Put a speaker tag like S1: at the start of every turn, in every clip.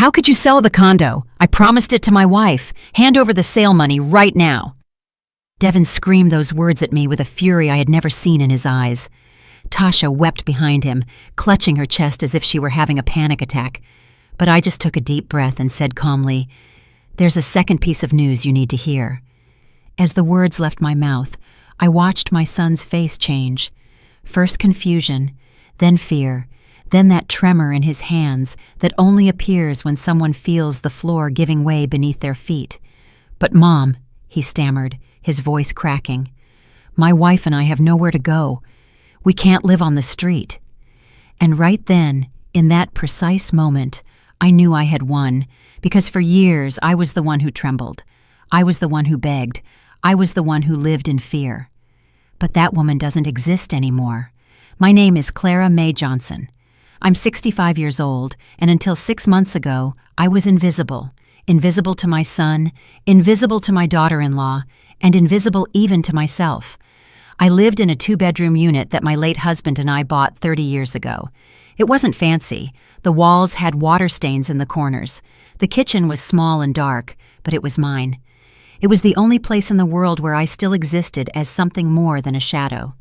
S1: How could you sell the condo? I promised it to my wife. Hand over the sale money right now. Devin screamed those words at me with a fury I had never seen in his eyes. Tasha wept behind him, clutching her chest as if she were having a panic attack. But I just took a deep breath and said calmly, "There's a second piece of news you need to hear." As the words left my mouth, I watched my son's face change. First confusion, then fear, then that tremor in his hands that only appears when someone feels the floor giving way beneath their feet. "But Mom," he stammered, his voice cracking, "my wife and I have nowhere to go. We can't live on the street." And right then, in that precise moment, I knew I had won, because for years I was the one who trembled. I was the one who begged. I was the one who lived in fear. But that woman doesn't exist anymore. My name is Clara Mae Johnson. I'm 65 years old, and until 6 months ago, I was invisible. Invisible to my son, invisible to my daughter-in-law, and invisible even to myself. I lived in a 2-bedroom unit that my late husband and I bought 30 years ago. It wasn't fancy. The walls had water stains in the corners. The kitchen was small and dark, but it was mine. It was the only place in the world where I still existed as something more than a shadow.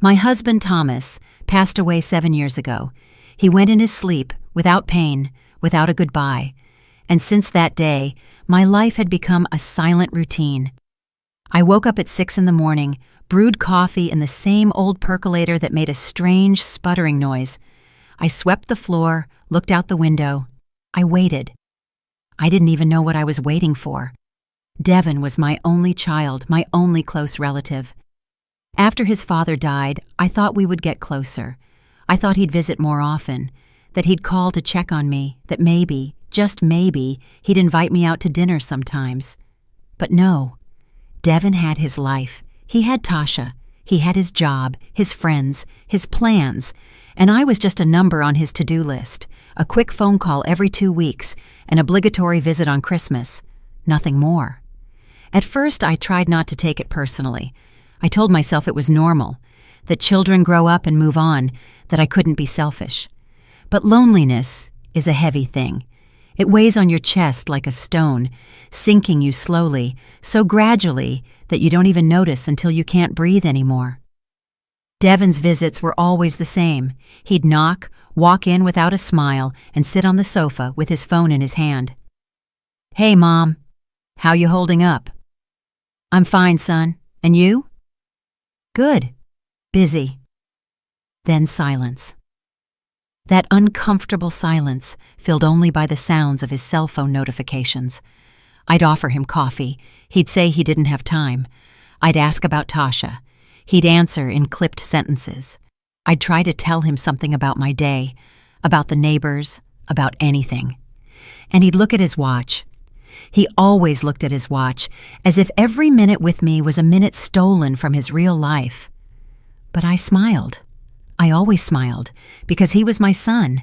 S1: My husband, Thomas, passed away 7 years ago. He went in his sleep, without pain, without a goodbye. And since that day, my life had become a silent routine. I woke up at 6 in the morning, brewed coffee in the same old percolator that made a strange, sputtering noise. I swept the floor, looked out the window. I waited. I didn't even know what I was waiting for. Devin was my only child, my only close relative. After his father died, I thought we would get closer. I thought he'd visit more often, that he'd call to check on me, that maybe, just maybe, he'd invite me out to dinner sometimes. But no. Devin had his life. He had Tasha. He had his job, his friends, his plans, and I was just a number on his to-do list, a quick phone call every 2 weeks, an obligatory visit on Christmas. Nothing more. At first, I tried not to take it personally. I told myself it was normal, that children grow up and move on, that I couldn't be selfish. But loneliness is a heavy thing. It weighs on your chest like a stone, sinking you slowly, so gradually that you don't even notice until you can't breathe anymore. Devin's visits were always the same. He'd knock, walk in without a smile, and sit on the sofa with his phone in his hand. "Hey, Mom. How you holding up?" "I'm fine, son. And you?" "Good. Busy." Then silence. That uncomfortable silence, filled only by the sounds of his cell phone notifications. I'd offer him coffee. He'd say he didn't have time. I'd ask about Tasha. He'd answer in clipped sentences. I'd try to tell him something about my day, about the neighbors, about anything. And he'd look at his watch. He always looked at his watch, as if every minute with me was a minute stolen from his real life. But I smiled. I always smiled, because he was my son,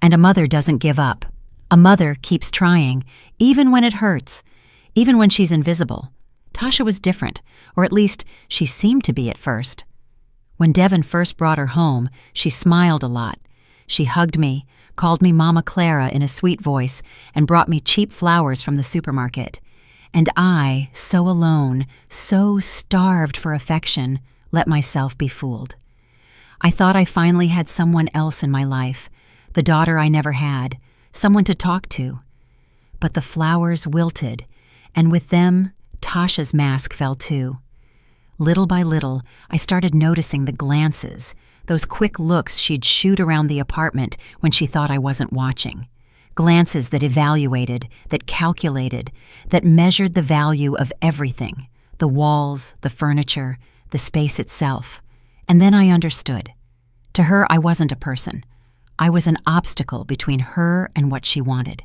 S1: and a mother doesn't give up. A mother keeps trying, even when it hurts, even when she's invisible. Tasha was different, or at least she seemed to be at first. When Devin first brought her home, she smiled a lot. She hugged me, called me Mama Clara in a sweet voice, and brought me cheap flowers from the supermarket. And I, so alone, so starved for affection, let myself be fooled. I thought I finally had someone else in my life, the daughter I never had, someone to talk to. But the flowers wilted, and with them, Tasha's mask fell too. Little by little, I started noticing the glances, those quick looks she'd shoot around the apartment when she thought I wasn't watching. Glances that evaluated, that calculated, that measured the value of everything, the walls, the furniture, the space itself. And then I understood. To her, I wasn't a person. I was an obstacle between her and what she wanted.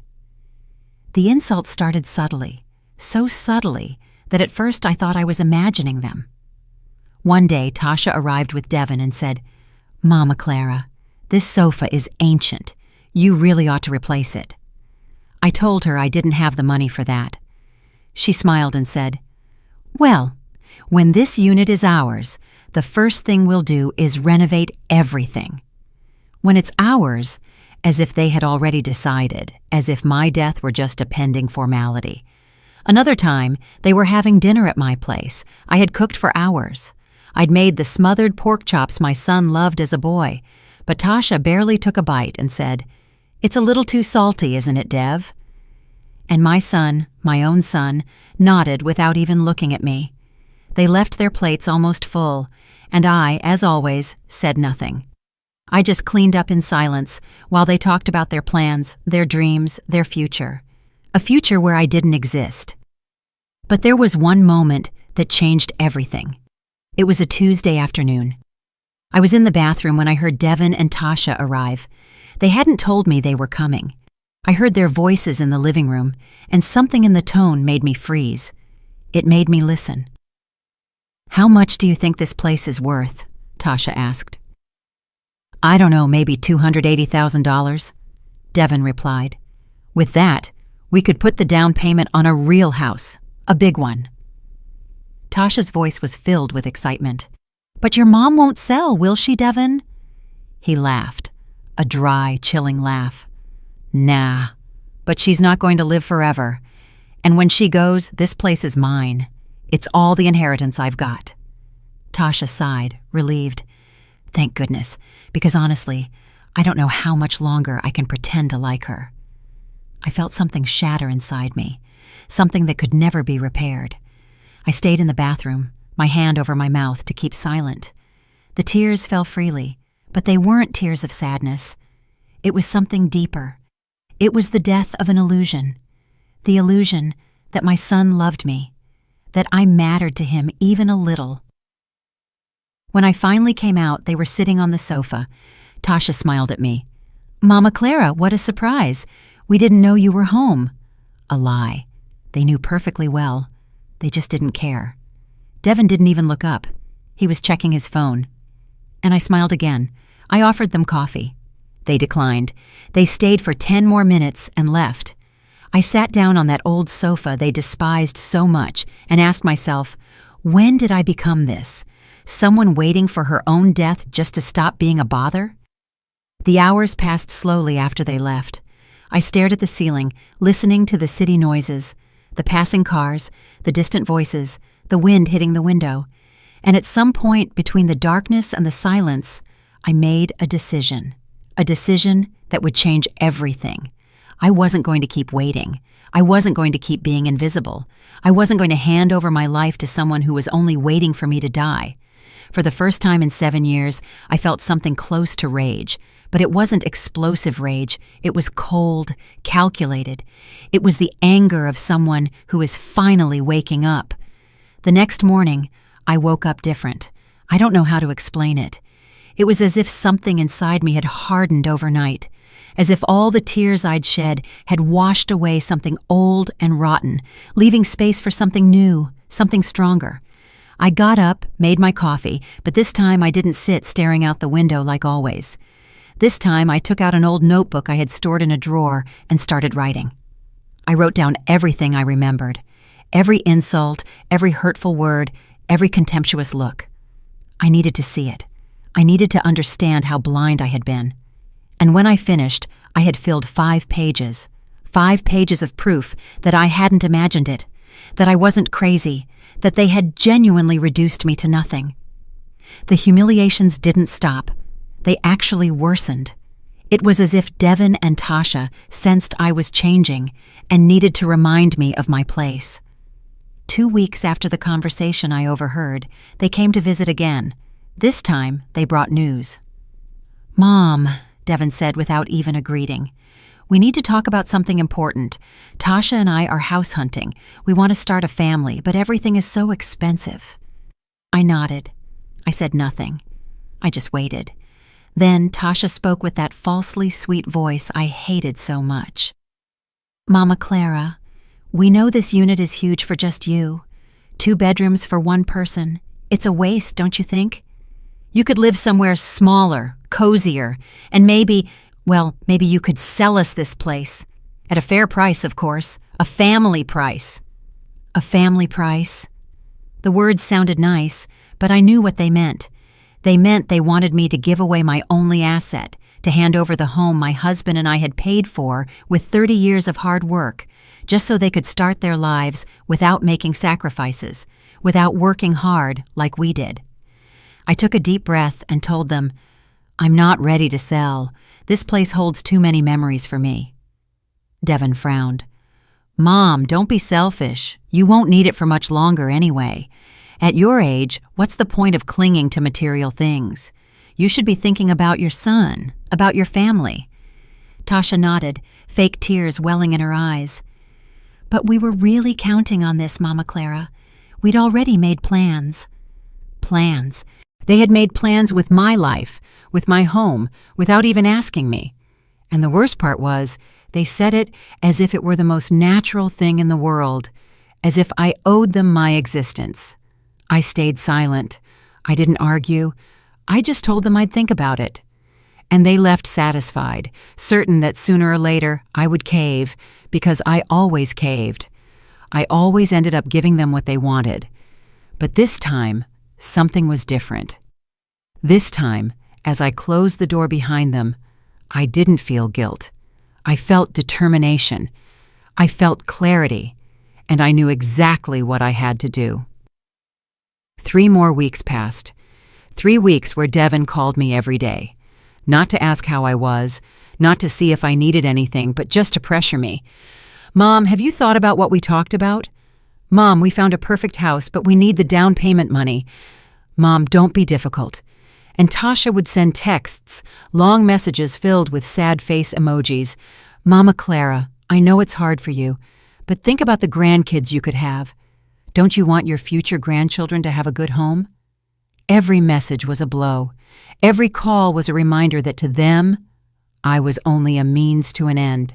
S1: The insults started subtly, so subtly that at first I thought I was imagining them. One day, Tasha arrived with Devin and said, "Mama Clara, this sofa is ancient. You really ought to replace it." I told her I didn't have the money for that. She smiled and said, "Well, when this unit is ours, the first thing we'll do is renovate everything. When it's ours, as if they had already decided, as if my death were just a pending formality. Another time, they were having dinner at my place. I had cooked for hours. I'd made the smothered pork chops my son loved as a boy, but Tasha barely took a bite and said, "It's a little too salty, isn't it, Dev?" And my son, my own son, nodded without even looking at me. They left their plates almost full, and I, as always, said nothing. I just cleaned up in silence while they talked about their plans, their dreams, their future. A future where I didn't exist. But there was one moment that changed everything. It was a Tuesday afternoon. I was in the bathroom when I heard Devin and Tasha arrive. They hadn't told me they were coming. I heard their voices in the living room, and something in the tone made me freeze. It made me listen. "How much do you think this place is worth?" Tasha asked. "I don't know, maybe $280,000, Devin replied. "With that, we could put the down payment on a real house, a big one." Tasha's voice was filled with excitement. "But your mom won't sell, will she, Devin?" He laughed, a dry, chilling laugh. "Nah, but she's not going to live forever. And when she goes, this place is mine. It's all the inheritance I've got." Tasha sighed, relieved. "Thank goodness, because honestly, I don't know how much longer I can pretend to like her." I felt something shatter inside me, something that could never be repaired. I stayed in the bathroom, my hand over my mouth to keep silent. The tears fell freely, but they weren't tears of sadness. It was something deeper. It was the death of an illusion. The illusion that my son loved me, that I mattered to him even a little. When I finally came out, they were sitting on the sofa. Tasha smiled at me. "Mama Clara, what a surprise. We didn't know you were home." A lie. They knew perfectly well. They just didn't care. Devin didn't even look up. He was checking his phone. And I smiled again. I offered them coffee. They declined. They stayed for 10 more minutes and left. I sat down on that old sofa they despised so much and asked myself, when did I become this? Someone waiting for her own death just to stop being a bother? The hours passed slowly after they left. I stared at the ceiling, listening to the city noises, the passing cars, the distant voices, the wind hitting the window. And at some point between the darkness and the silence, I made a decision that would change everything. I wasn't going to keep waiting. I wasn't going to keep being invisible. I wasn't going to hand over my life to someone who was only waiting for me to die. For the first time in 7 years, I felt something close to rage, but it wasn't explosive rage. It was cold, calculated. It was the anger of someone who is finally waking up. The next morning, I woke up different. I don't know how to explain it. It was as if something inside me had hardened overnight, as if all the tears I'd shed had washed away something old and rotten, leaving space for something new, something stronger. I got up, made my coffee, but this time I didn't sit staring out the window like always. This time I took out an old notebook I had stored in a drawer and started writing. I wrote down everything I remembered, every insult, every hurtful word, every contemptuous look. I needed to see it. I needed to understand how blind I had been. And when I finished, I had filled 5 pages. 5 pages of proof that I hadn't imagined it, that I wasn't crazy, that they had genuinely reduced me to nothing. The humiliations didn't stop. They actually worsened. It was as if Devin and Tasha sensed I was changing and needed to remind me of my place. 2 weeks after the conversation I overheard, they came to visit again. This time, they brought news. "Mom," Devin said without even a greeting, "we need to talk about something important. Tasha and I are house hunting. We want to start a family, but everything is so expensive." I nodded. I said nothing. I just waited. Then Tasha spoke with that falsely sweet voice I hated so much. "Mama Clara, we know this unit is huge for just you. 2 bedrooms for 1 person. It's a waste, don't you think? You could live somewhere smaller, cozier, and maybe you could sell us this place. At a fair price, of course. A family price." A family price? The words sounded nice, but I knew what they meant. They meant they wanted me to give away my only asset, to hand over the home my husband and I had paid for with 30 years of hard work, just so they could start their lives without making sacrifices, without working hard like we did. I took a deep breath and told them, "I'm not ready to sell. This place holds too many memories for me." Devin frowned. "Mom, don't be selfish. You won't need it for much longer anyway. At your age, what's the point of clinging to material things? You should be thinking about your son, about your family." Tasha nodded, fake tears welling in her eyes. "But we were really counting on this, Mama Clara. We'd already made plans." Plans. They had made plans with my life, with my home, without even asking me. And the worst part was, they said it as if it were the most natural thing in the world, as if I owed them my existence. I stayed silent. I didn't argue. I just told them I'd think about it. And they left satisfied, certain that sooner or later I would cave, because I always caved. I always ended up giving them what they wanted. But this time, something was different. This time, as I closed the door behind them, I didn't feel guilt. I felt determination. I felt clarity, and I knew exactly what I had to do. 3 more weeks passed. 3 weeks where Devin called me every day. Not to ask how I was, not to see if I needed anything, but just to pressure me. "Mom, have you thought about what we talked about? Mom, we found a perfect house, but we need the down payment money. Mom, don't be difficult." And Tasha would send texts, long messages filled with sad face emojis. "Mama Clara, I know it's hard for you, but think about the grandkids you could have. Don't you want your future grandchildren to have a good home?" Every message was a blow. Every call was a reminder that to them, I was only a means to an end.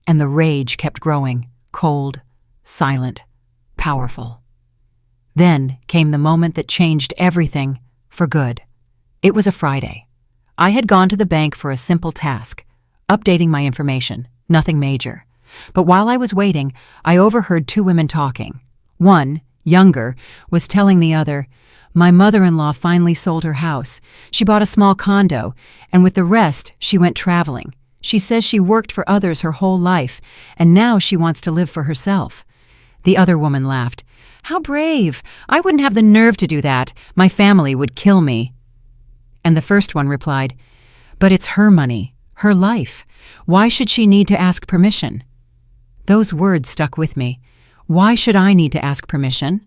S1: And the rage kept growing, cold, silent, powerful. Then came the moment that changed everything for good. It was a Friday. I had gone to the bank for a simple task, updating my information, nothing major. But while I was waiting, I overheard 2 women talking. One, younger, was telling the other, "My mother-in-law finally sold her house. She bought a small condo, and with the rest, she went traveling. She says she worked for others her whole life, and now she wants to live for herself." The other woman laughed. "How brave! I wouldn't have the nerve to do that. My family would kill me." And the first one replied, "But it's her money, her life. Why should she need to ask permission?" Those words stuck with me. Why should I need to ask permission?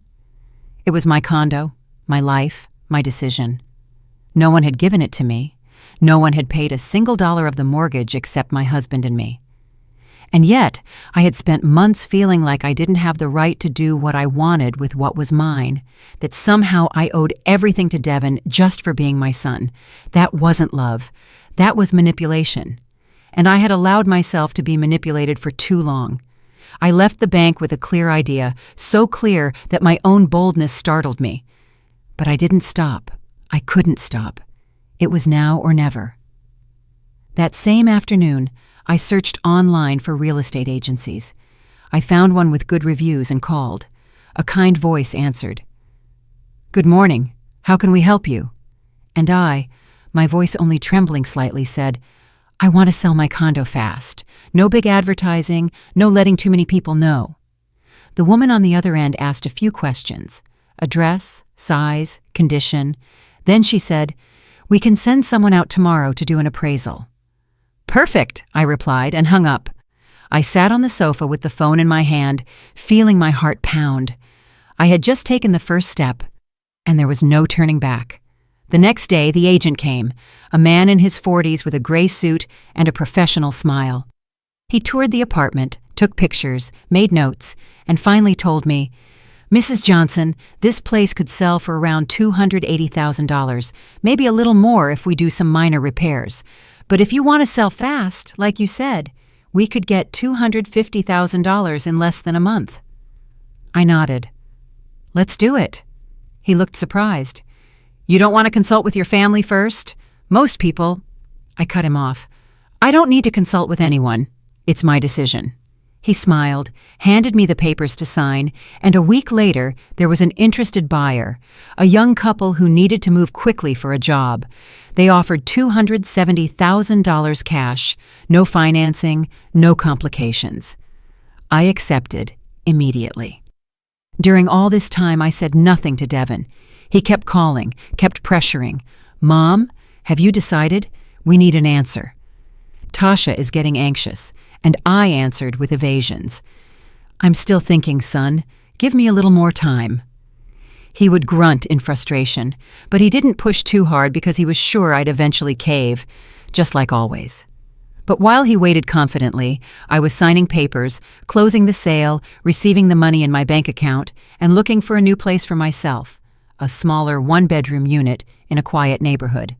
S1: It was my condo, my life, my decision. No one had given it to me. No one had paid a single dollar of the mortgage except my husband and me. And yet, I had spent months feeling like I didn't have the right to do what I wanted with what was mine, that somehow I owed everything to Devin just for being my son. That wasn't love. That was manipulation. And I had allowed myself to be manipulated for too long. I left the bank with a clear idea, so clear that my own boldness startled me. But I didn't stop. I couldn't stop. It was now or never. That same afternoon, I searched online for real estate agencies. I found one with good reviews and called. A kind voice answered. "Good morning. How can we help you?" And I, my voice only trembling slightly, said, "I want to sell my condo fast. No big advertising, no letting too many people know." The woman on the other end asked a few questions. Address, size, condition. Then she said, "We can send someone out tomorrow to do an appraisal." "Perfect," I replied and hung up. I sat on the sofa with the phone in my hand, feeling my heart pound. I had just taken the first step, and there was no turning back. The next day, the agent came, a man in his 40s with a gray suit and a professional smile. He toured the apartment, took pictures, made notes, and finally told me, "Mrs. Johnson, this place could sell for around $280,000, maybe a little more if we do some minor repairs. But if you want to sell fast, like you said, we could get $250,000 in less than a month." I nodded. "Let's do it." He looked surprised. "You don't want to consult with your family first? Most people—" I cut him off. "I don't need to consult with anyone. It's my decision." He smiled, handed me the papers to sign, and a week later there was an interested buyer, a young couple who needed to move quickly for a job. They offered $270,000 cash, no financing, no complications. I accepted immediately. During all this time I said nothing to Devin. He kept calling, kept pressuring. "Mom, have you decided? We need an answer." Tasha is getting anxious, and I answered with evasions. "I'm still thinking, son. Give me a little more time." He would grunt in frustration, but he didn't push too hard because he was sure I'd eventually cave, just like always. But while he waited confidently, I was signing papers, closing the sale, receiving the money in my bank account, and looking for a new place for myself, a smaller one-bedroom unit in a quiet neighborhood.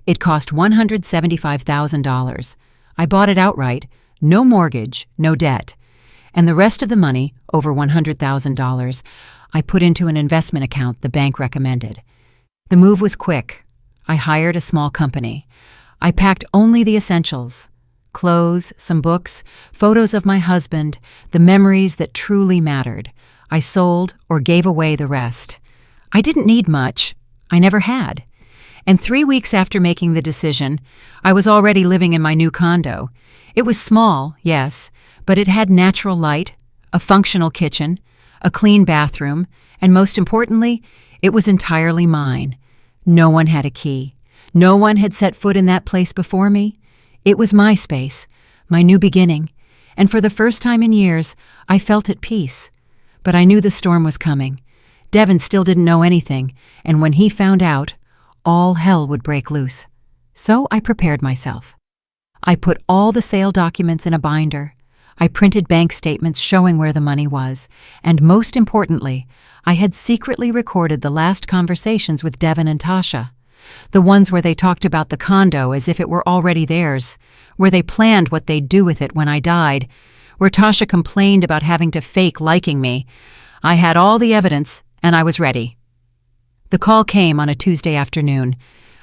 S1: It cost $175,000. I bought it outright, no mortgage, no debt. And the rest of the money, over $100,000, I put into an investment account the bank recommended. The move was quick. I hired a small company. I packed only the essentials: clothes, some books, photos of my husband, the memories that truly mattered. I sold or gave away the rest. I didn't need much. I never had. And 3 weeks after making the decision, I was already living in my new condo. It was small, yes, but it had natural light, a functional kitchen, a clean bathroom, and most importantly, it was entirely mine. No one had a key. No one had set foot in that place before me. It was my space, my new beginning, and for the first time in years, I felt at peace. But I knew the storm was coming. Devin still didn't know anything, and when he found out, all hell would break loose. So I prepared myself. I put all the sale documents in a binder. I printed bank statements showing where the money was, and most importantly, I had secretly recorded the last conversations with Devin and Tasha. The ones where they talked about the condo as if it were already theirs, where they planned what they'd do with it when I died, where Tasha complained about having to fake liking me. I had all the evidence, and I was ready. The call came on a Tuesday afternoon.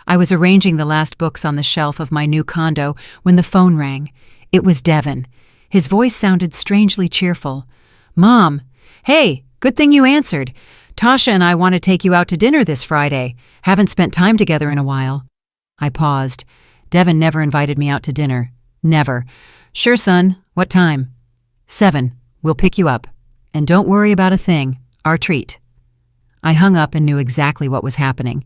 S1: I was arranging the last books on the shelf of my new condo when the phone rang. It was Devin. His voice sounded strangely cheerful. "Mom, hey, good thing you answered. Tasha and I want to take you out to dinner this Friday. Haven't spent time together in a while." I paused. Devin never invited me out to dinner. Never. "Sure, son. What time?" 7. We'll pick you up. And don't worry about a thing. Our treat." I hung up and knew exactly what was happening.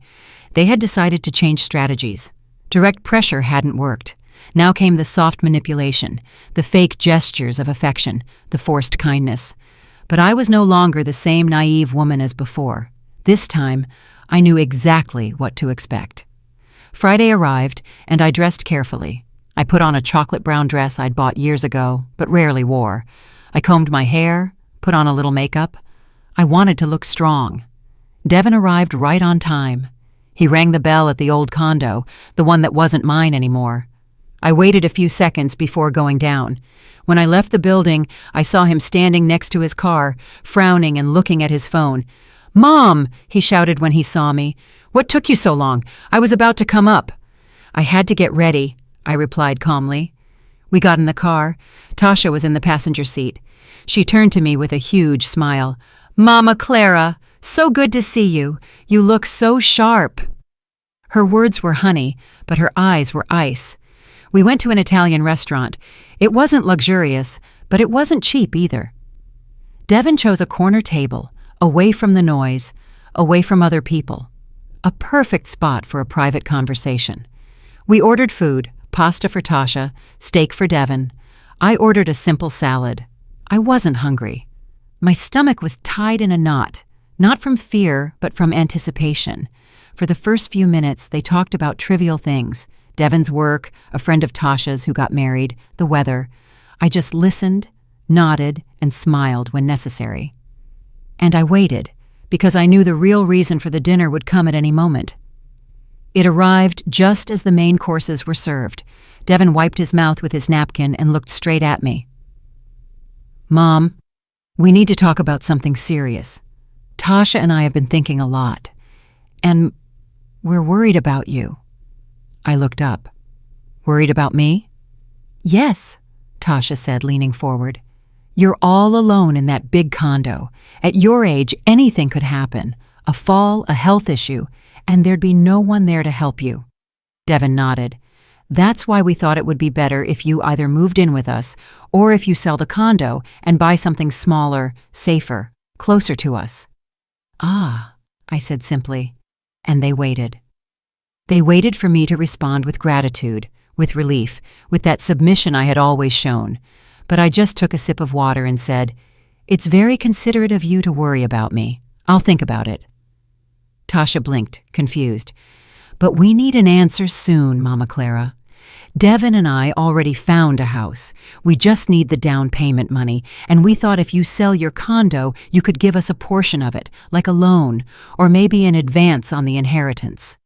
S1: They had decided to change strategies. Direct pressure hadn't worked. Now came the soft manipulation, the fake gestures of affection, the forced kindness. But I was no longer the same naive woman as before. This time, I knew exactly what to expect. Friday arrived, and I dressed carefully. I put on a chocolate brown dress I'd bought years ago, but rarely wore. I combed my hair, put on a little makeup. I wanted to look strong. Devin arrived right on time. He rang the bell at the old condo, the one that wasn't mine anymore. I waited a few seconds before going down. When I left the building, I saw him standing next to his car, frowning and looking at his phone. "Mom!" he shouted when he saw me. "What took you so long? I was about to come up." "I had to get ready," I replied calmly. We got in the car. Tasha was in the passenger seat. She turned to me with a huge smile. "Mama Clara, so good to see you. You look so sharp." Her words were honey, but her eyes were ice. We went to an Italian restaurant. It wasn't luxurious, but it wasn't cheap either. Devin chose a corner table, away from the noise, away from other people. A perfect spot for a private conversation. We ordered food, pasta for Tasha, steak for Devin. I ordered a simple salad. I wasn't hungry. My stomach was tied in a knot, not from fear, but from anticipation. For the first few minutes, they talked about trivial things. Devin's work, a friend of Tasha's who got married, the weather. I just listened, nodded, and smiled when necessary. And I waited, because I knew the real reason for the dinner would come at any moment. It arrived just as the main courses were served. Devin wiped his mouth with his napkin and looked straight at me. "Mom, we need to talk about something serious. Tasha and I have been thinking a lot, and we're worried about you." I looked up. "Worried about me?" "Yes," Tasha said, leaning forward. You're all alone in that big condo. At your age, anything could happen. A fall, a health issue, and there'd be no one there to help you." Devin nodded. "That's why we thought it would be better if you either moved in with us or if you sell the condo and buy something smaller, safer, closer to us." "Ah," I said simply, and they waited. They waited for me to respond with gratitude, with relief, with that submission I had always shown. But I just took a sip of water and said, "It's very considerate of you to worry about me. I'll think about it." Tasha blinked, confused. "But we need an answer soon, Mama Clara. Devin and I already found a house. We just need the down payment money, and we thought if you sell your condo, you could give us a portion of it, like a loan, or maybe an advance on the inheritance."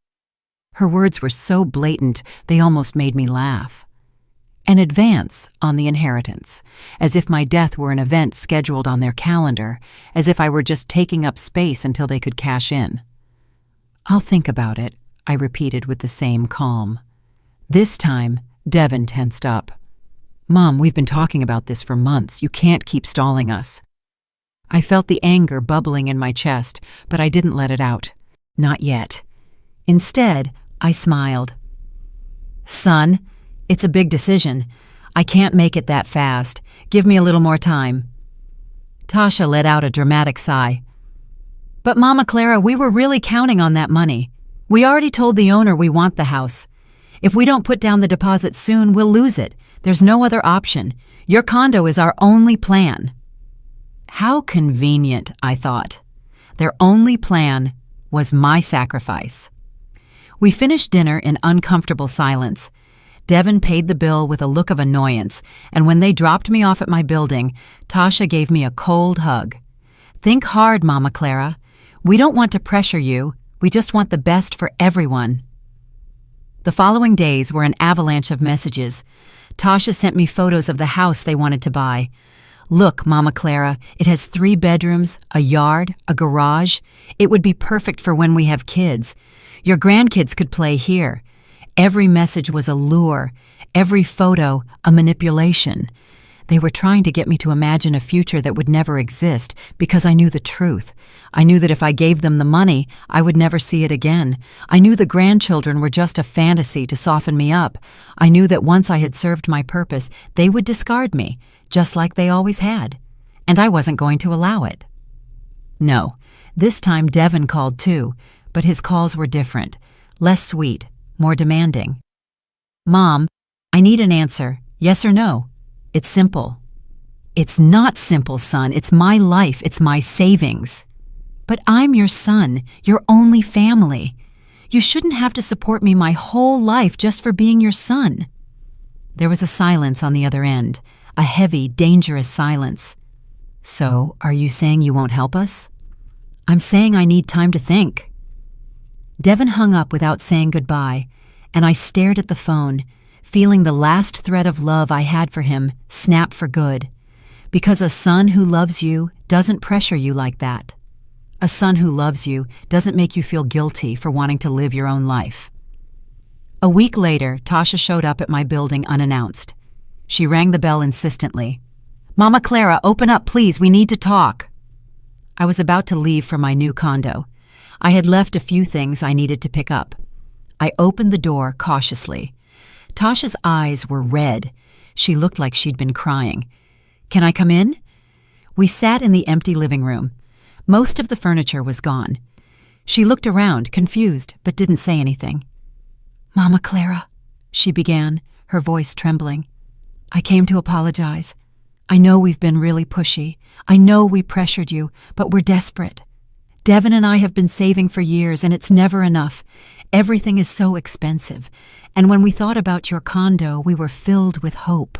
S1: Her words were so blatant, they almost made me laugh. An advance on the inheritance, as if my death were an event scheduled on their calendar, as if I were just taking up space until they could cash in. "I'll think about it," I repeated with the same calm. This time, Devin tensed up. "Mom, we've been talking about this for months. You can't keep stalling us." I felt the anger bubbling in my chest, but I didn't let it out. Not yet. Instead, I smiled. "Son, it's a big decision. I can't make it that fast. Give me a little more time." Tasha let out a dramatic sigh. "But Mama Clara, we were really counting on that money. We already told the owner we want the house. If we don't put down the deposit soon, we'll lose it. There's no other option. Your condo is our only plan." How convenient, I thought. Their only plan was my sacrifice. We finished dinner in uncomfortable silence. Devin paid the bill with a look of annoyance, and when they dropped me off at my building, Tasha gave me a cold hug. "Think hard, Mama Clara. We don't want to pressure you. We just want the best for everyone." The following days were an avalanche of messages. Tasha sent me photos of the house they wanted to buy. "Look, Mama Clara, it has 3 bedrooms, a yard, a garage. It would be perfect for when we have kids. Your grandkids could play here." Every message was a lure, every photo a manipulation. They were trying to get me to imagine a future that would never exist because I knew the truth. I knew that if I gave them the money, I would never see it again. I knew the grandchildren were just a fantasy to soften me up. I knew that once I had served my purpose, they would discard me, just like they always had. And I wasn't going to allow it. No, this time Devin called too, but his calls were different, less sweet, more demanding. "Mom, I need an answer, yes or no. It's simple." "It's not simple, son. It's my life. It's my savings." "But I'm your son, your only family. You shouldn't have to support me my whole life just for being your son." There was a silence on the other end, a heavy, dangerous silence. "So, are you saying you won't help us?" "I'm saying I need time to think." Devin hung up without saying goodbye, and I stared at the phone, feeling the last thread of love I had for him snap for good. Because a son who loves you doesn't pressure you like that. A son who loves you doesn't make you feel guilty for wanting to live your own life. A week later, Tasha showed up at my building unannounced. She rang the bell insistently. "Mama Clara, open up, please. We need to talk." I was about to leave for my new condo. I had left a few things I needed to pick up. I opened the door cautiously. Tasha's eyes were red. She looked like she'd been crying. "Can I come in?" We sat in the empty living room. Most of the furniture was gone. She looked around, confused, but didn't say anything. "Mama Clara," she began, her voice trembling. "I came to apologize. I know we've been really pushy. I know we pressured you, but we're desperate. Devin and I have been saving for years, and it's never enough. Everything is so expensive. And when we thought about your condo, we were filled with hope."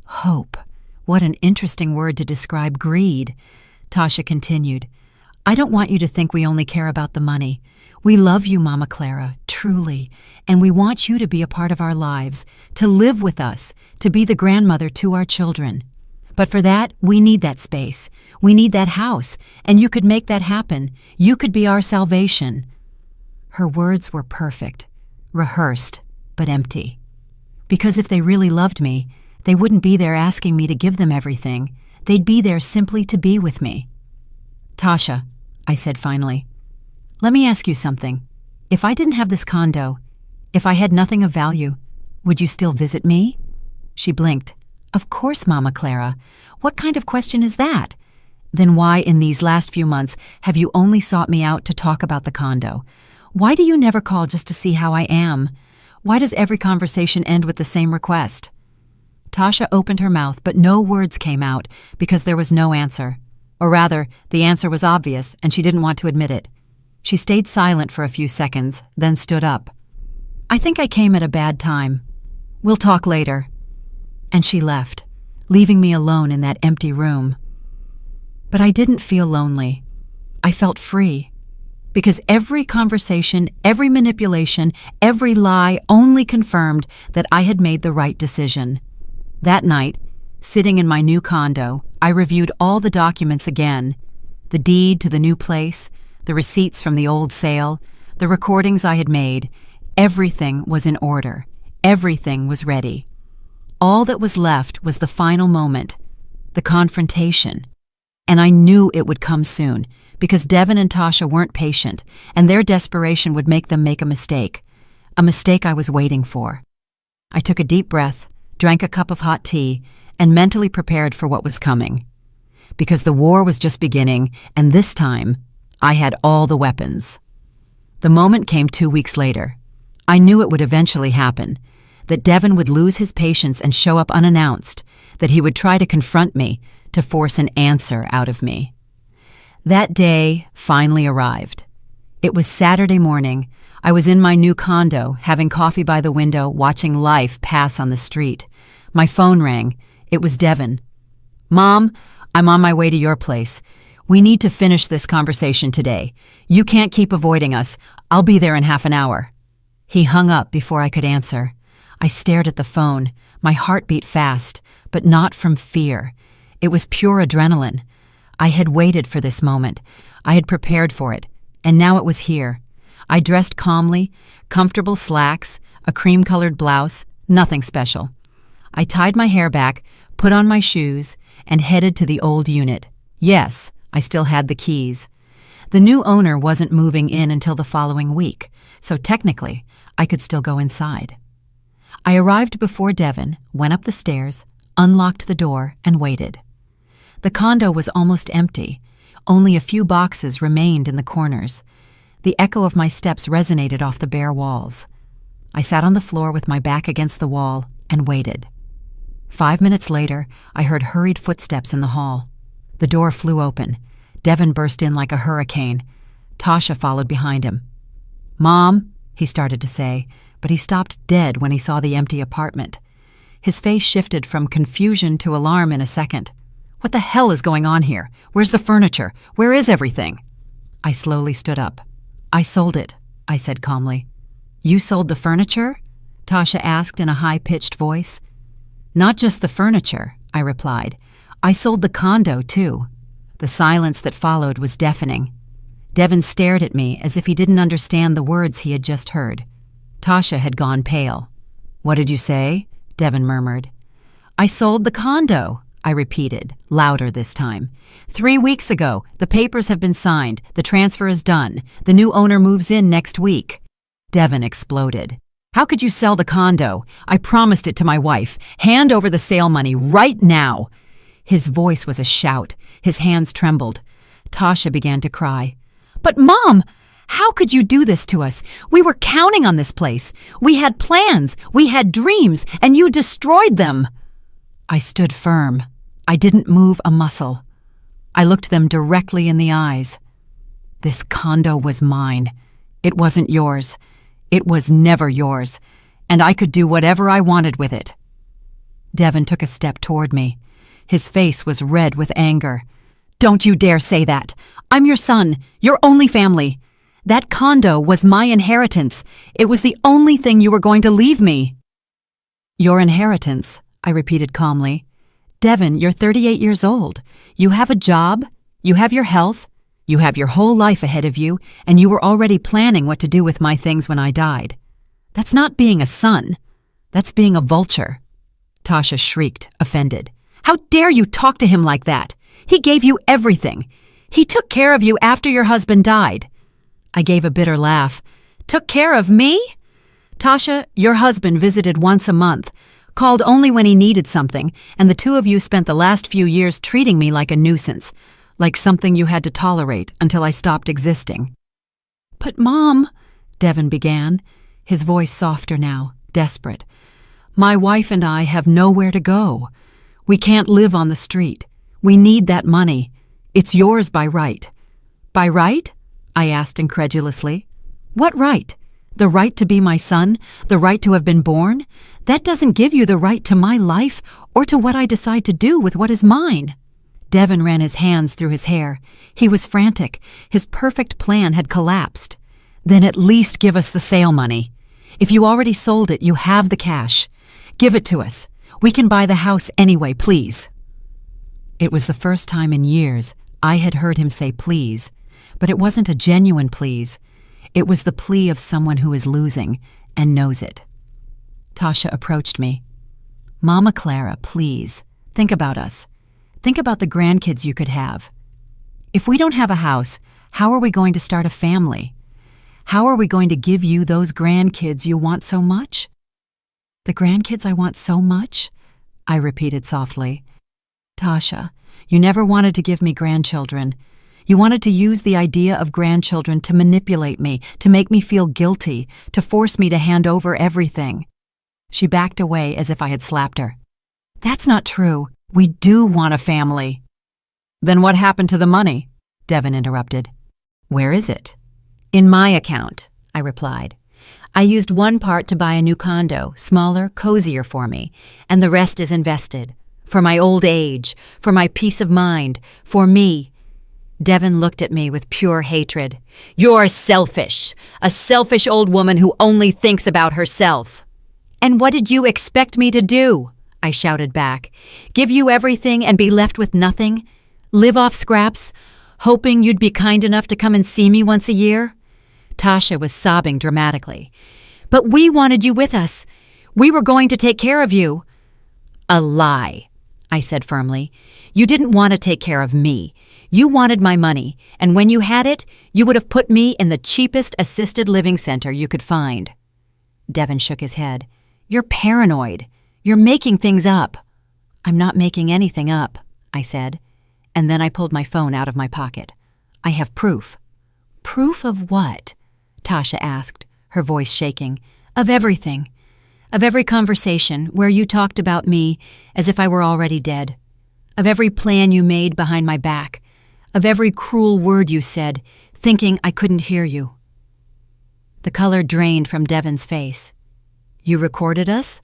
S1: Hope. What an interesting word to describe greed. Tasha continued. "I don't want you to think we only care about the money. We love you, Mama Clara, truly, and we want you to be a part of our lives, to live with us, to be the grandmother to our children. But for that, we need that space. We need that house, and you could make that happen. You could be our salvation." Her words were perfect, rehearsed, but empty. Because if they really loved me, they wouldn't be there asking me to give them everything. They'd be there simply to be with me. Tasha, I said finally, let me ask you something. If I didn't have this condo, if I had nothing of value, would you still visit me? She blinked. Of course, Mama Clara. What kind of question is that? Then why, in these last few months, have you only sought me out to talk about the condo? Why do you never call just to see how I am? Why does every conversation end with the same request? Tasha opened her mouth, but no words came out because there was no answer. Or rather, the answer was obvious, and she didn't want to admit it. She stayed silent for a few seconds, then stood up. I think I came at a bad time. We'll talk later. And she left, leaving me alone in that empty room. But I didn't feel lonely. I felt free. Because every conversation, every manipulation, every lie only confirmed that I had made the right decision. That night, sitting in my new condo, I reviewed all the documents again. The deed to the new place, the receipts from the old sale, the recordings I had made. Everything was in order. Everything was ready. All that was left was the final moment, the confrontation. And I knew it would come soon, because Devin and Tasha weren't patient, and their desperation would make them make a mistake I was waiting for. I took a deep breath, drank a cup of hot tea, and mentally prepared for what was coming. Because the war was just beginning, and this time, I had all the weapons. The moment came 2 weeks later. I knew it would eventually happen, that Devin would lose his patience and show up unannounced, that he would try to confront me, to force an answer out of me. That day finally arrived. It was Saturday morning. I was in my new condo, having coffee by the window, watching life pass on the street. My phone rang. It was Devin. Mom, I'm on my way to your place. We need to finish this conversation today. You can't keep avoiding us. I'll be there in half an hour. He hung up before I could answer. I stared at the phone. My heart beat fast, but not from fear. It was pure adrenaline. I had waited for this moment. I had prepared for it, and now it was here. I dressed calmly, comfortable slacks, a cream-colored blouse, nothing special. I tied my hair back, put on my shoes, and headed to the old unit. Yes, I still had the keys. The new owner wasn't moving in until the following week, so technically, I could still go inside. I arrived before Devin, went up the stairs, unlocked the door, and waited. The condo was almost empty. Only a few boxes remained in the corners. The echo of my steps resonated off the bare walls. I sat on the floor with my back against the wall and waited. 5 minutes later, I heard hurried footsteps in the hall. The door flew open. Devin burst in like a hurricane. Tasha followed behind him. Mom, he started to say, but he stopped dead when he saw the empty apartment. His face shifted from confusion to alarm in a second. What the hell is going on here? Where's the furniture? Where is everything? I slowly stood up. I sold it, I said calmly. You sold the furniture? Tasha asked in a high-pitched voice. Not just the furniture, I replied. I sold the condo, too. The silence that followed was deafening. Devin stared at me as if he didn't understand the words he had just heard. Tasha had gone pale. What did you say? Devin murmured. I sold the condo, I repeated, louder this time. 3 weeks ago, the papers have been signed, the transfer is done, the new owner moves in next week. Devin exploded. How could you sell the condo? I promised it to my wife. Hand over the sale money right now. His voice was a shout. His hands trembled. Tasha began to cry. But Mom, how could you do this to us? We were counting on this place. We had plans, we had dreams, and you destroyed them. I stood firm. I didn't move a muscle. I looked them directly in the eyes. This condo was mine. It wasn't yours. It was never yours, and I could do whatever I wanted with it. Devin took a step toward me. His face was red with anger. Don't you dare say that. I'm your son, your only family. That condo was my inheritance. It was the only thing you were going to leave me. Your inheritance, I repeated calmly. Devin, you're 38 years old. You have a job, you have your health, you have your whole life ahead of you, and you were already planning what to do with my things when I died. That's not being a son. That's being a vulture. Tasha shrieked, offended. How dare you talk to him like that? He gave you everything. He took care of you after your husband died." I gave a bitter laugh. "Took care of me? Tasha, your husband visited once a month, called only when he needed something, and the two of you spent the last few years treating me like a nuisance, like something you had to tolerate until I stopped existing." "But Mom," Devin began, his voice softer now, desperate. "My wife and I have nowhere to go. We can't live on the street. We need that money. It's yours by right." "By right?" I asked incredulously. "What right? The right to be my son? The right to have been born? That doesn't give you the right to my life or to what I decide to do with what is mine." Devin ran his hands through his hair. He was frantic. His perfect plan had collapsed. "Then at least give us the sale money. If you already sold it, you have the cash. Give it to us. We can buy the house anyway, please." It was the first time in years I had heard him say please, but it wasn't a genuine please. It was the plea of someone who is losing and knows it. Tasha approached me. "Mama Clara, please, think about us. Think about the grandkids you could have. If we don't have a house, how are we going to start a family? How are we going to give you those grandkids you want so much?" "The grandkids I want so much?" I repeated softly. "Tasha, you never wanted to give me grandchildren. You wanted to use the idea of grandchildren to manipulate me, to make me feel guilty, to force me to hand over everything." She backed away as if I had slapped her. "That's not true. We do want a family." "Then what happened to the money?" Devin interrupted. "Where is it?" "In my account," I replied. "I used one part to buy a new condo, smaller, cozier for me, and the rest is invested. For my old age, for my peace of mind, for me." Devin looked at me with pure hatred. "You're selfish, a selfish old woman who only thinks about herself." "And what did you expect me to do?" I shouted back. "Give you everything and be left with nothing? Live off scraps, hoping you'd be kind enough to come and see me once a year?" Tasha was sobbing dramatically. "But we wanted you with us. We were going to take care of you." "A lie," I said firmly. "You didn't want to take care of me. You wanted my money, and when you had it, you would have put me in the cheapest assisted living center you could find." Devin shook his head. "You're paranoid. You're making things up." "I'm not making anything up," I said, and then I pulled my phone out of my pocket. "I have proof." "Proof of what?" Tasha asked, her voice shaking. "Of everything. Of every conversation where you talked about me as if I were already dead. Of every plan you made behind my back. Of every cruel word you said, thinking I couldn't hear you." The color drained from Devin's face. "You recorded us?"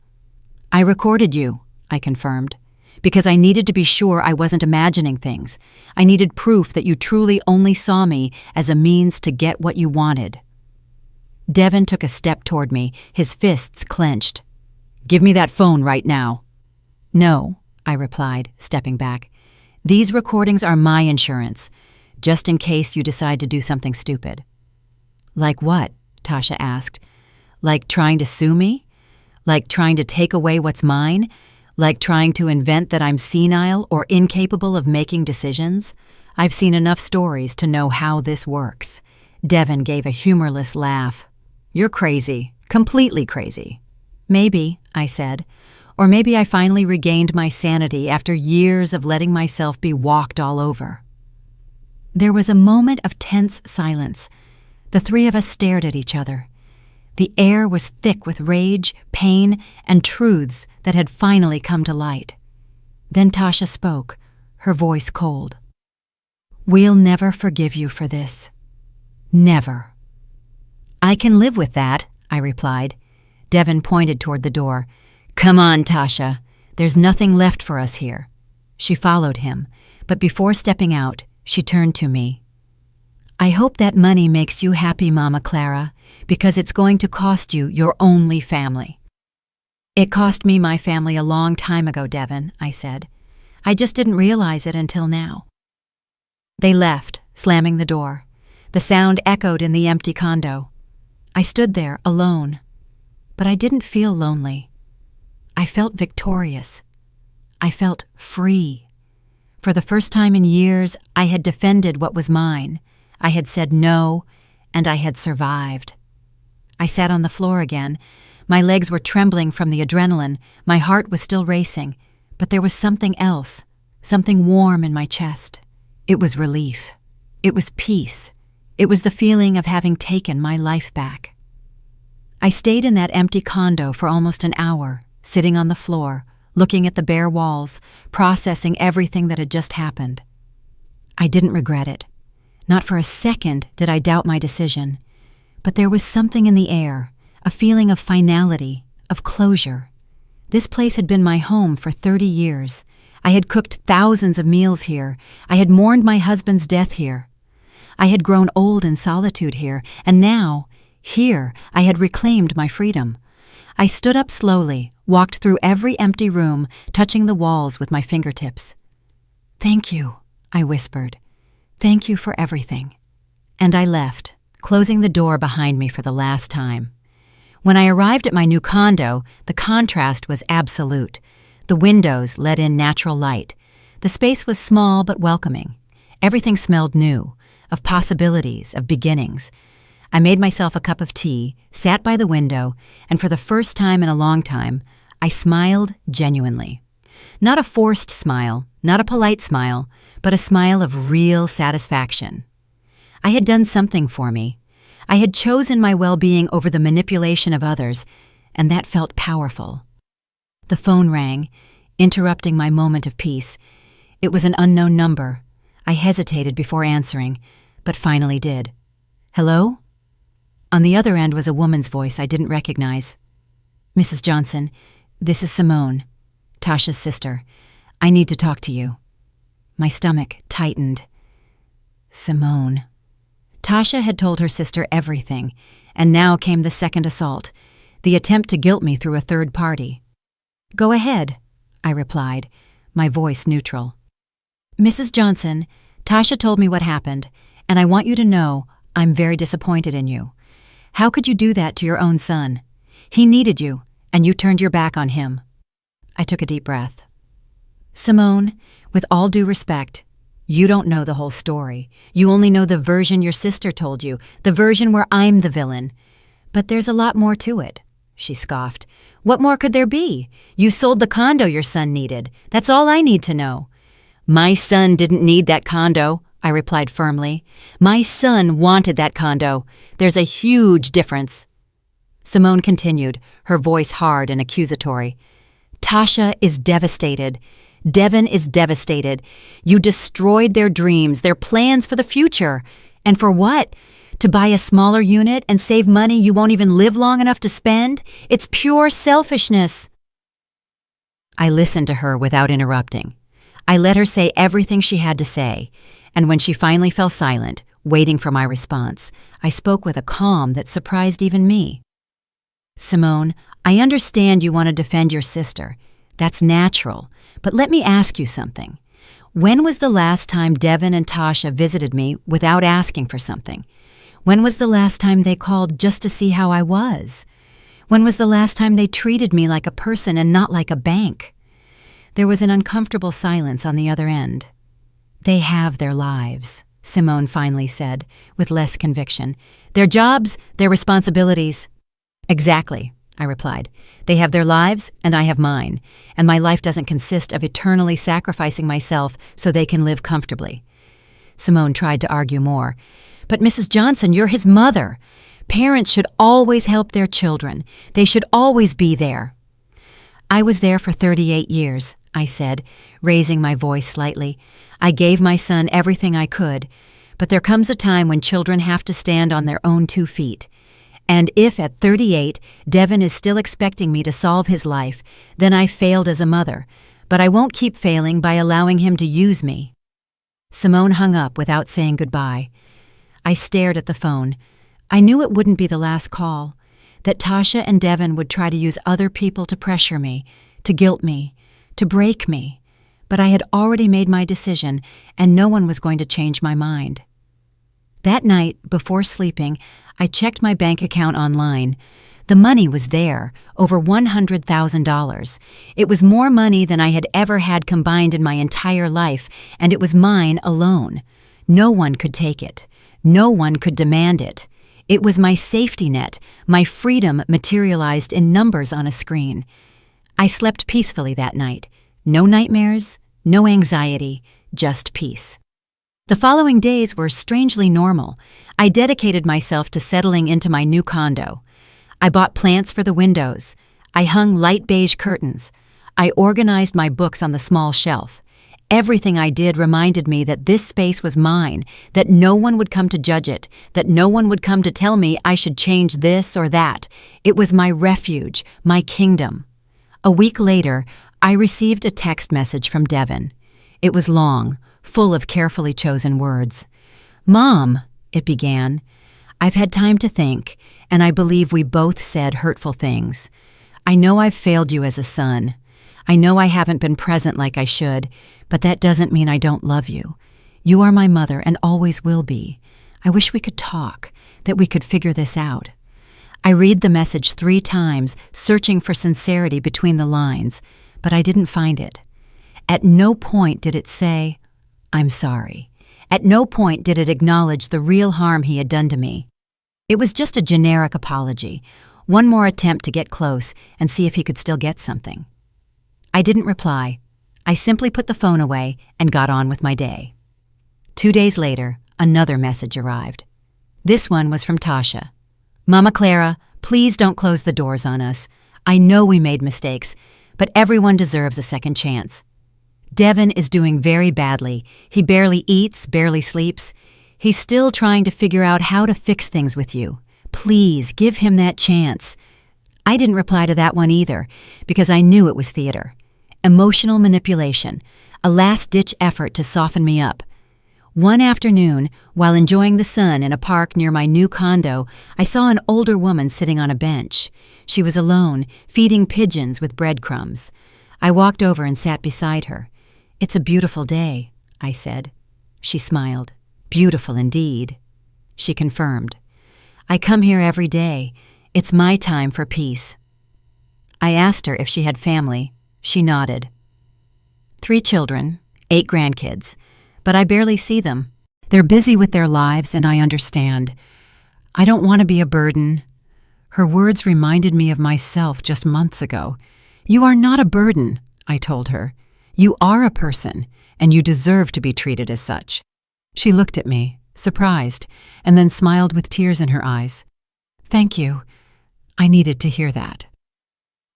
S1: "I recorded you," I confirmed, "because I needed to be sure I wasn't imagining things. I needed proof that you truly only saw me as a means to get what you wanted." Devin took a step toward me, his fists clenched. "Give me that phone right now." "No," I replied, stepping back. "These recordings are my insurance, just in case you decide to do something stupid." "Like what?" Tasha asked. "Like trying to sue me? Like trying to take away what's mine? Like trying to invent that I'm senile or incapable of making decisions? I've seen enough stories to know how this works." Devin gave a humorless laugh. "You're crazy, completely crazy." "Maybe," I said. "Or maybe I finally regained my sanity after years of letting myself be walked all over." There was a moment of tense silence. The three of us stared at each other. The air was thick with rage, pain, and truths that had finally come to light. Then Tasha spoke, her voice cold. "We'll never forgive you for this. Never." "I can live with that," I replied. Devin pointed toward the door. "Come on, Tasha. There's nothing left for us here." She followed him, but before stepping out, she turned to me. "I hope that money makes you happy, Mama Clara, because it's going to cost you your only family." "It cost me my family a long time ago, Devin," I said. "I just didn't realize it until now." They left, slamming the door. The sound echoed in the empty condo. I stood there, alone. But I didn't feel lonely. I felt victorious. I felt free. For the first time in years, I had defended what was mine. I had said no, and I had survived. I sat on the floor again. My legs were trembling from the adrenaline. My heart was still racing, but there was something else, something warm in my chest. It was relief. It was peace. It was the feeling of having taken my life back. I stayed in that empty condo for almost an hour, sitting on the floor, looking at the bare walls, processing everything that had just happened. I didn't regret it. Not for a second did I doubt my decision. But there was something in the air, a feeling of finality, of closure. This place had been my home for 30 years. I had cooked thousands of meals here. I had mourned my husband's death here. I had grown old in solitude here, and now, here, I had reclaimed my freedom. I stood up slowly, walked through every empty room, touching the walls with my fingertips. "Thank you," I whispered. "Thank you for everything." And I left, closing the door behind me for the last time. When I arrived at my new condo, the contrast was absolute. The windows let in natural light. The space was small but welcoming. Everything smelled new, of possibilities, of beginnings. I made myself a cup of tea, sat by the window, and for the first time in a long time, I smiled genuinely. Not a forced smile, not a polite smile, but a smile of real satisfaction. I had done something for me. I had chosen my well-being over the manipulation of others, and that felt powerful. The phone rang, interrupting my moment of peace. It was an unknown number. I hesitated before answering, but finally did. "Hello?" On the other end was a woman's voice I didn't recognize. "Mrs. Johnson, this is Simone, Tasha's sister. I need to talk to you." My stomach tightened. Simone. Tasha had told her sister everything, and now came the second assault, the attempt to guilt me through a third party. "Go ahead," I replied, my voice neutral. "Mrs. Johnson, Tasha told me what happened, and I want you to know I'm very disappointed in you. How could you do that to your own son? He needed you, and you turned your back on him." I took a deep breath. "Simone, with all due respect, you don't know the whole story. You only know the version your sister told you, the version where I'm the villain. But there's a lot more to it," she scoffed. "What more could there be? You sold the condo your son needed. That's all I need to know." "My son didn't need that condo," I replied firmly. "My son wanted that condo. There's a huge difference." Simone continued, her voice hard and accusatory. "Tasha is devastated. Devin is devastated. You destroyed their dreams, their plans for the future. And for what? To buy a smaller unit and save money you won't even live long enough to spend? It's pure selfishness." I listened to her without interrupting. I let her say everything she had to say, and when she finally fell silent, waiting for my response, I spoke with a calm that surprised even me. "Simone, I understand you want to defend your sister. That's natural. But let me ask you something. When was the last time Devin and Tasha visited me without asking for something? When was the last time they called just to see how I was? When was the last time they treated me like a person and not like a bank?" There was an uncomfortable silence on the other end. "They have their lives," Simone finally said, with less conviction. "Their jobs, their responsibilities." "Exactly," I replied. "They have their lives, and I have mine, and my life doesn't consist of eternally sacrificing myself so they can live comfortably." Simone tried to argue more. "But Mrs. Johnson, you're his mother. Parents should always help their children. They should always be there." "I was there for 38 years, I said, raising my voice slightly. "I gave my son everything I could, but there comes a time when children have to stand on their own 2 feet. And if at 38, Devin is still expecting me to solve his life, then I failed as a mother, but I won't keep failing by allowing him to use me." Simone hung up without saying goodbye. I stared at the phone. I knew it wouldn't be the last call, that Tasha and Devin would try to use other people to pressure me, to guilt me, to break me, but I had already made my decision, and no one was going to change my mind. That night, before sleeping, I checked my bank account online. The money was there, over $100,000. It was more money than I had ever had combined in my entire life, and it was mine alone. No one could take it. No one could demand it. It was my safety net, my freedom materialized in numbers on a screen. I slept peacefully that night. No nightmares, no anxiety, just peace. The following days were strangely normal. I dedicated myself to settling into my new condo. I bought plants for the windows. I hung light beige curtains. I organized my books on the small shelf. Everything I did reminded me that this space was mine, that no one would come to judge it, that no one would come to tell me I should change this or that. It was my refuge, my kingdom. A week later, I received a text message from Devin. It was long, full of carefully chosen words. "Mom," it began, "I've had time to think, and I believe we both said hurtful things. I know I've failed you as a son. I know I haven't been present like I should, but that doesn't mean I don't love you. You are my mother and always will be. I wish we could talk, that we could figure this out." I read the message 3 times, searching for sincerity between the lines, but I didn't find it. At no point did it say, "I'm sorry." At no point did it acknowledge the real harm he had done to me. It was just a generic apology, one more attempt to get close and see if he could still get something. I didn't reply. I simply put the phone away and got on with my day. 2 days later, another message arrived. This one was from Tasha. "Mama Clara, please don't close the doors on us. I know we made mistakes, but everyone deserves a second chance. Devin is doing very badly. He barely eats, barely sleeps. He's still trying to figure out how to fix things with you. Please give him that chance." I didn't reply to that one either, because I knew it was theater. Emotional manipulation, a last-ditch effort to soften me up. One afternoon, while enjoying the sun in a park near my new condo, I saw an older woman sitting on a bench. She was alone, feeding pigeons with breadcrumbs. I walked over and sat beside her. "It's a beautiful day," I said. She smiled. "Beautiful indeed." She confirmed. "I come here every day. It's my time for peace." I asked her if she had family. She nodded. 3 children, 8 grandkids, but I barely see them. They're busy with their lives, and I understand. I don't want to be a burden. Her words reminded me of myself just months ago. "You are not a burden," I told her. "You are a person, and you deserve to be treated as such." She looked at me, surprised, and then smiled with tears in her eyes. "Thank you. I needed to hear that."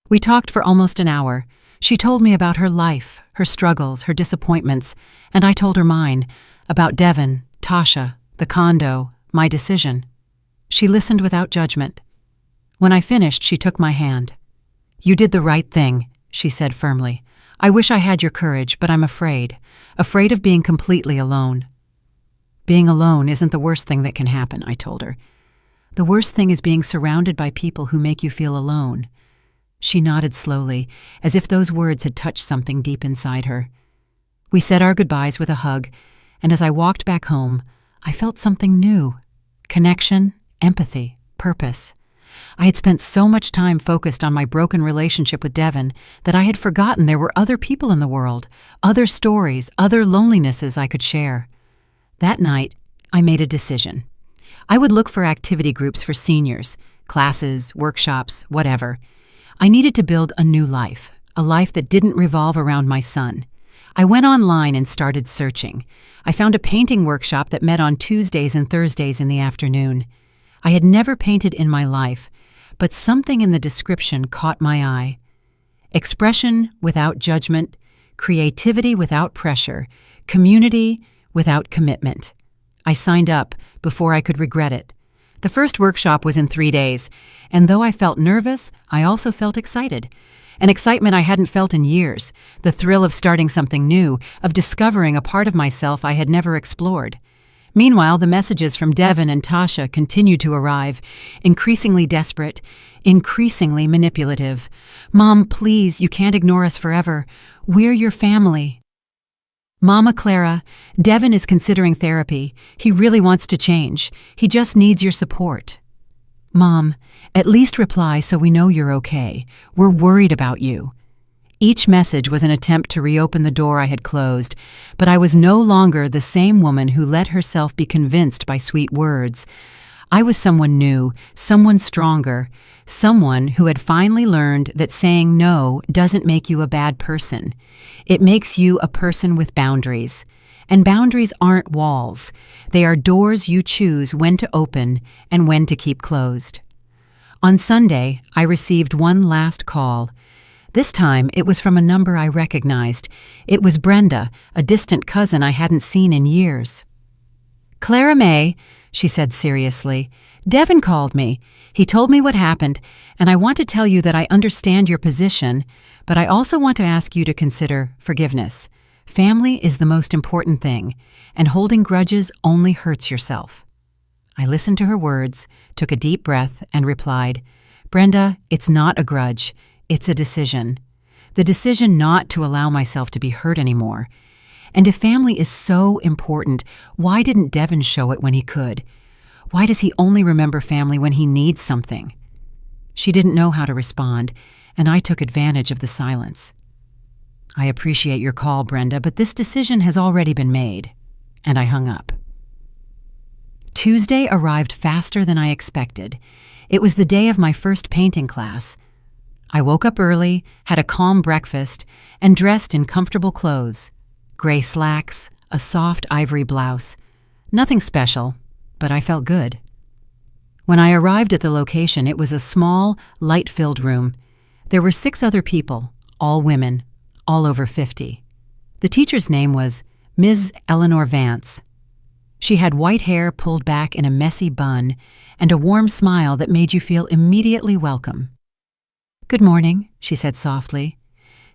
S1: We talked for almost an hour. She told me about her life, her struggles, her disappointments, and I told her mine, about Devin, Tasha, the condo, my decision. She listened without judgment. When I finished, she took my hand. "You did the right thing," she said firmly. "I wish I had your courage, but I'm afraid of being completely alone." "Being alone isn't the worst thing that can happen," I told her. "The worst thing is being surrounded by people who make you feel alone." She nodded slowly, as if those words had touched something deep inside her. We said our goodbyes with a hug, and as I walked back home, I felt something new. Connection, empathy, purpose. I had spent so much time focused on my broken relationship with Devin that I had forgotten there were other people in the world, other stories, other lonelinesses I could share. That night, I made a decision. I would look for activity groups for seniors, classes, workshops, whatever. I needed to build a new life, a life that didn't revolve around my son. I went online and started searching. I found a painting workshop that met on Tuesdays and Thursdays in the afternoon. I had never painted in my life, but something in the description caught my eye. Expression without judgment, creativity without pressure, community without commitment. I signed up before I could regret it. The first workshop was in 3 days, and though I felt nervous, I also felt excited. An excitement I hadn't felt in years, the thrill of starting something new, of discovering a part of myself I had never explored. Meanwhile, the messages from Devin and Tasha continued to arrive, increasingly desperate, increasingly manipulative. "Mom, please, you can't ignore us forever. We're your family." "Mama Clara, Devin is considering therapy. He really wants to change. He just needs your support." "Mom, at least reply so we know you're okay. We're worried about you." Each message was an attempt to reopen the door I had closed, but I was no longer the same woman who let herself be convinced by sweet words. I was someone new, someone stronger, someone who had finally learned that saying no doesn't make you a bad person. It makes you a person with boundaries. And boundaries aren't walls. They are doors you choose when to open and when to keep closed. On Sunday, I received one last call. This time, it was from a number I recognized. It was Brenda, a distant cousin I hadn't seen in years. "Clara May," she said seriously, "Devin called me. He told me what happened, and I want to tell you that I understand your position, but I also want to ask you to consider forgiveness. Family is the most important thing, and holding grudges only hurts yourself." I listened to her words, took a deep breath, and replied, "Brenda, it's not a grudge. It's a decision. The decision not to allow myself to be hurt anymore. And if family is so important, why didn't Devin show it when he could? Why does he only remember family when he needs something?" She didn't know how to respond, and I took advantage of the silence. "I appreciate your call, Brenda, but this decision has already been made." And I hung up. Tuesday arrived faster than I expected. It was the day of my first painting class. I woke up early, had a calm breakfast, and dressed in comfortable clothes. Gray slacks, a soft ivory blouse. Nothing special, but I felt good. When I arrived at the location, it was a small, light-filled room. There were 6 other people, all women, all over 50. The teacher's name was Ms. Eleanor Vance. She had white hair pulled back in a messy bun and a warm smile that made you feel immediately welcome. "Good morning," she said softly.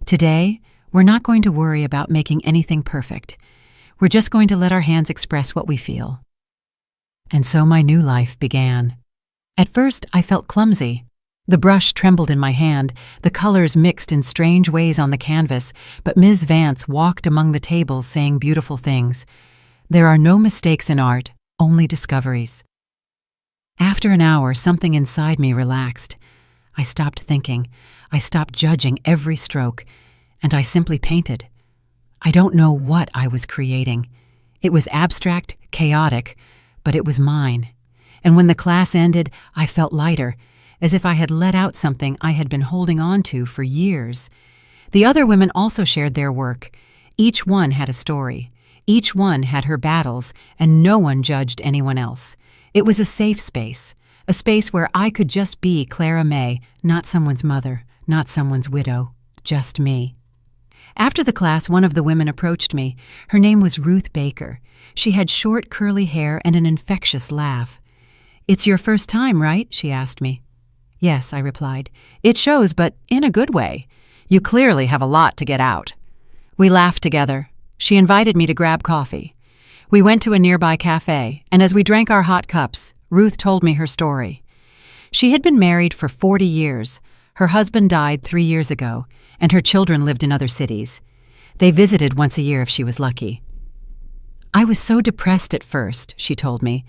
S1: "Today, we're not going to worry about making anything perfect. We're just going to let our hands express what we feel." And so my new life began. At first, I felt clumsy. The brush trembled in my hand, the colors mixed in strange ways on the canvas, but Ms. Vance walked among the tables saying beautiful things. There are no mistakes in art, only discoveries. After an hour, something inside me relaxed. I stopped thinking. I stopped judging every stroke, and I simply painted. I don't know what I was creating. It was abstract, chaotic, but it was mine. And when the class ended, I felt lighter, as if I had let out something I had been holding on to for years. The other women also shared their work. Each one had a story. Each one had her battles, and no one judged anyone else. It was a safe space, a space where I could just be Clara May, not someone's mother, not someone's widow, just me. After the class, one of the women approached me. Her name was Ruth Baker. She had short, curly hair and an infectious laugh. "It's your first time, right?" she asked me. "Yes," I replied. "It shows, but in a good way. You clearly have a lot to get out." We laughed together. She invited me to grab coffee. We went to a nearby cafe, and as we drank our hot cups, Ruth told me her story. She had been married for 40 years. Her husband died 3 years ago, and her children lived in other cities. They visited once a year if she was lucky. "I was so depressed at first," she told me.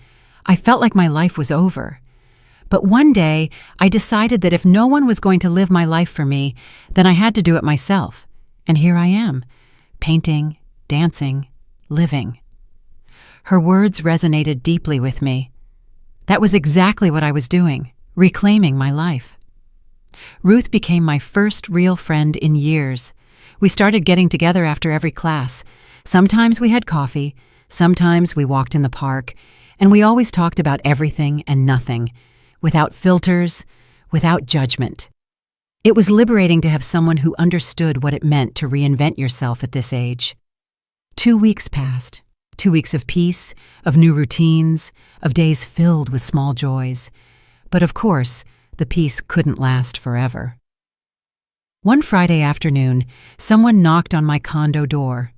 S1: "I felt like my life was over. But one day, I decided that if no one was going to live my life for me, then I had to do it myself. And here I am, painting, dancing, living." Her words resonated deeply with me. That was exactly what I was doing, reclaiming my life. Ruth became my first real friend in years. We started getting together after every class. Sometimes we had coffee, sometimes we walked in the park, and we always talked about everything and nothing, without filters, without judgment. It was liberating to have someone who understood what it meant to reinvent yourself at this age. 2 weeks passed. 2 weeks of peace, of new routines, of days filled with small joys. But of course, the peace couldn't last forever. One Friday afternoon, someone knocked on my condo door.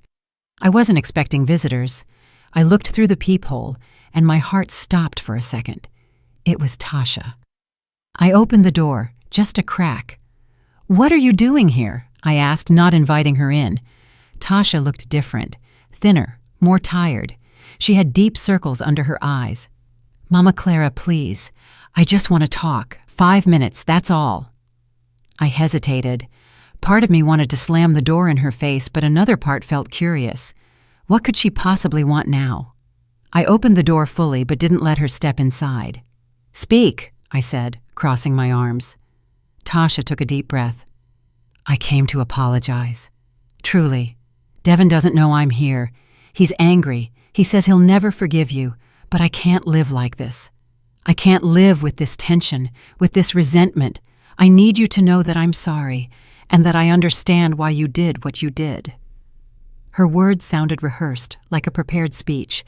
S1: I wasn't expecting visitors. I looked through the peephole, and my heart stopped for a second. It was Tasha. I opened the door, just a crack. "What are you doing here?" I asked, not inviting her in. Tasha looked different, thinner, more tired. She had deep circles under her eyes. Mama Clara, please. I just want to talk. 5 minutes, that's all. I hesitated. Part of me wanted to slam the door in her face, but another part felt curious. What could she possibly want now? I opened the door fully, but didn't let her step inside. Speak, I said, crossing my arms. Tasha took a deep breath. I came to apologize. Truly. Devin doesn't know I'm here. He's angry. He says he'll never forgive you, but I can't live like this. I can't live with this tension, with this resentment. I need you to know that I'm sorry, and that I understand why you did what you did. Her words sounded rehearsed, like a prepared speech.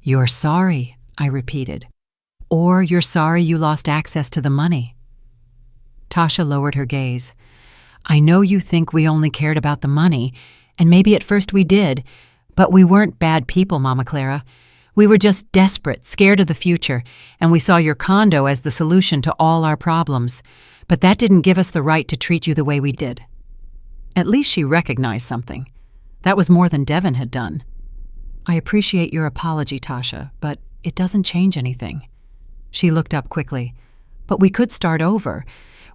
S1: You're sorry, I repeated. Or you're sorry you lost access to the money. Tasha lowered her gaze. I know you think we only cared about the money, and maybe at first we did, but we weren't bad people, Mama Clara. We were just desperate, scared of the future, and we saw your condo as the solution to all our problems. But that didn't give us the right to treat you the way we did. At least she recognized something. That was more than Devin had done. I appreciate your apology, Tasha, but it doesn't change anything. She looked up quickly. But we could start over.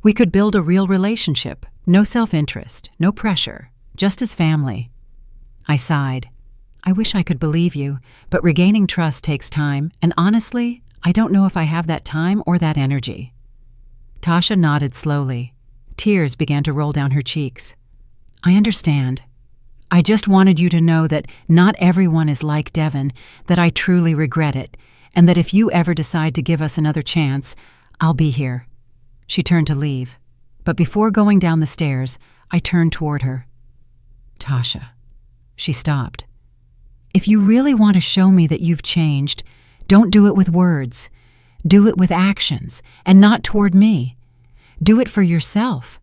S1: We could build a real relationship. No self-interest, no pressure, just as family. I sighed. I wish I could believe you, but regaining trust takes time, and honestly, I don't know if I have that time or that energy. Tasha nodded slowly. Tears began to roll down her cheeks. I understand. I just wanted you to know that not everyone is like Devin, that I truly regret it, and that if you ever decide to give us another chance, I'll be here. She turned to leave, but before going down the stairs, I turned toward her. Tasha. She stopped. If you really want to show me that you've changed, don't do it with words. Do it with actions, and not toward me. Do it for yourself.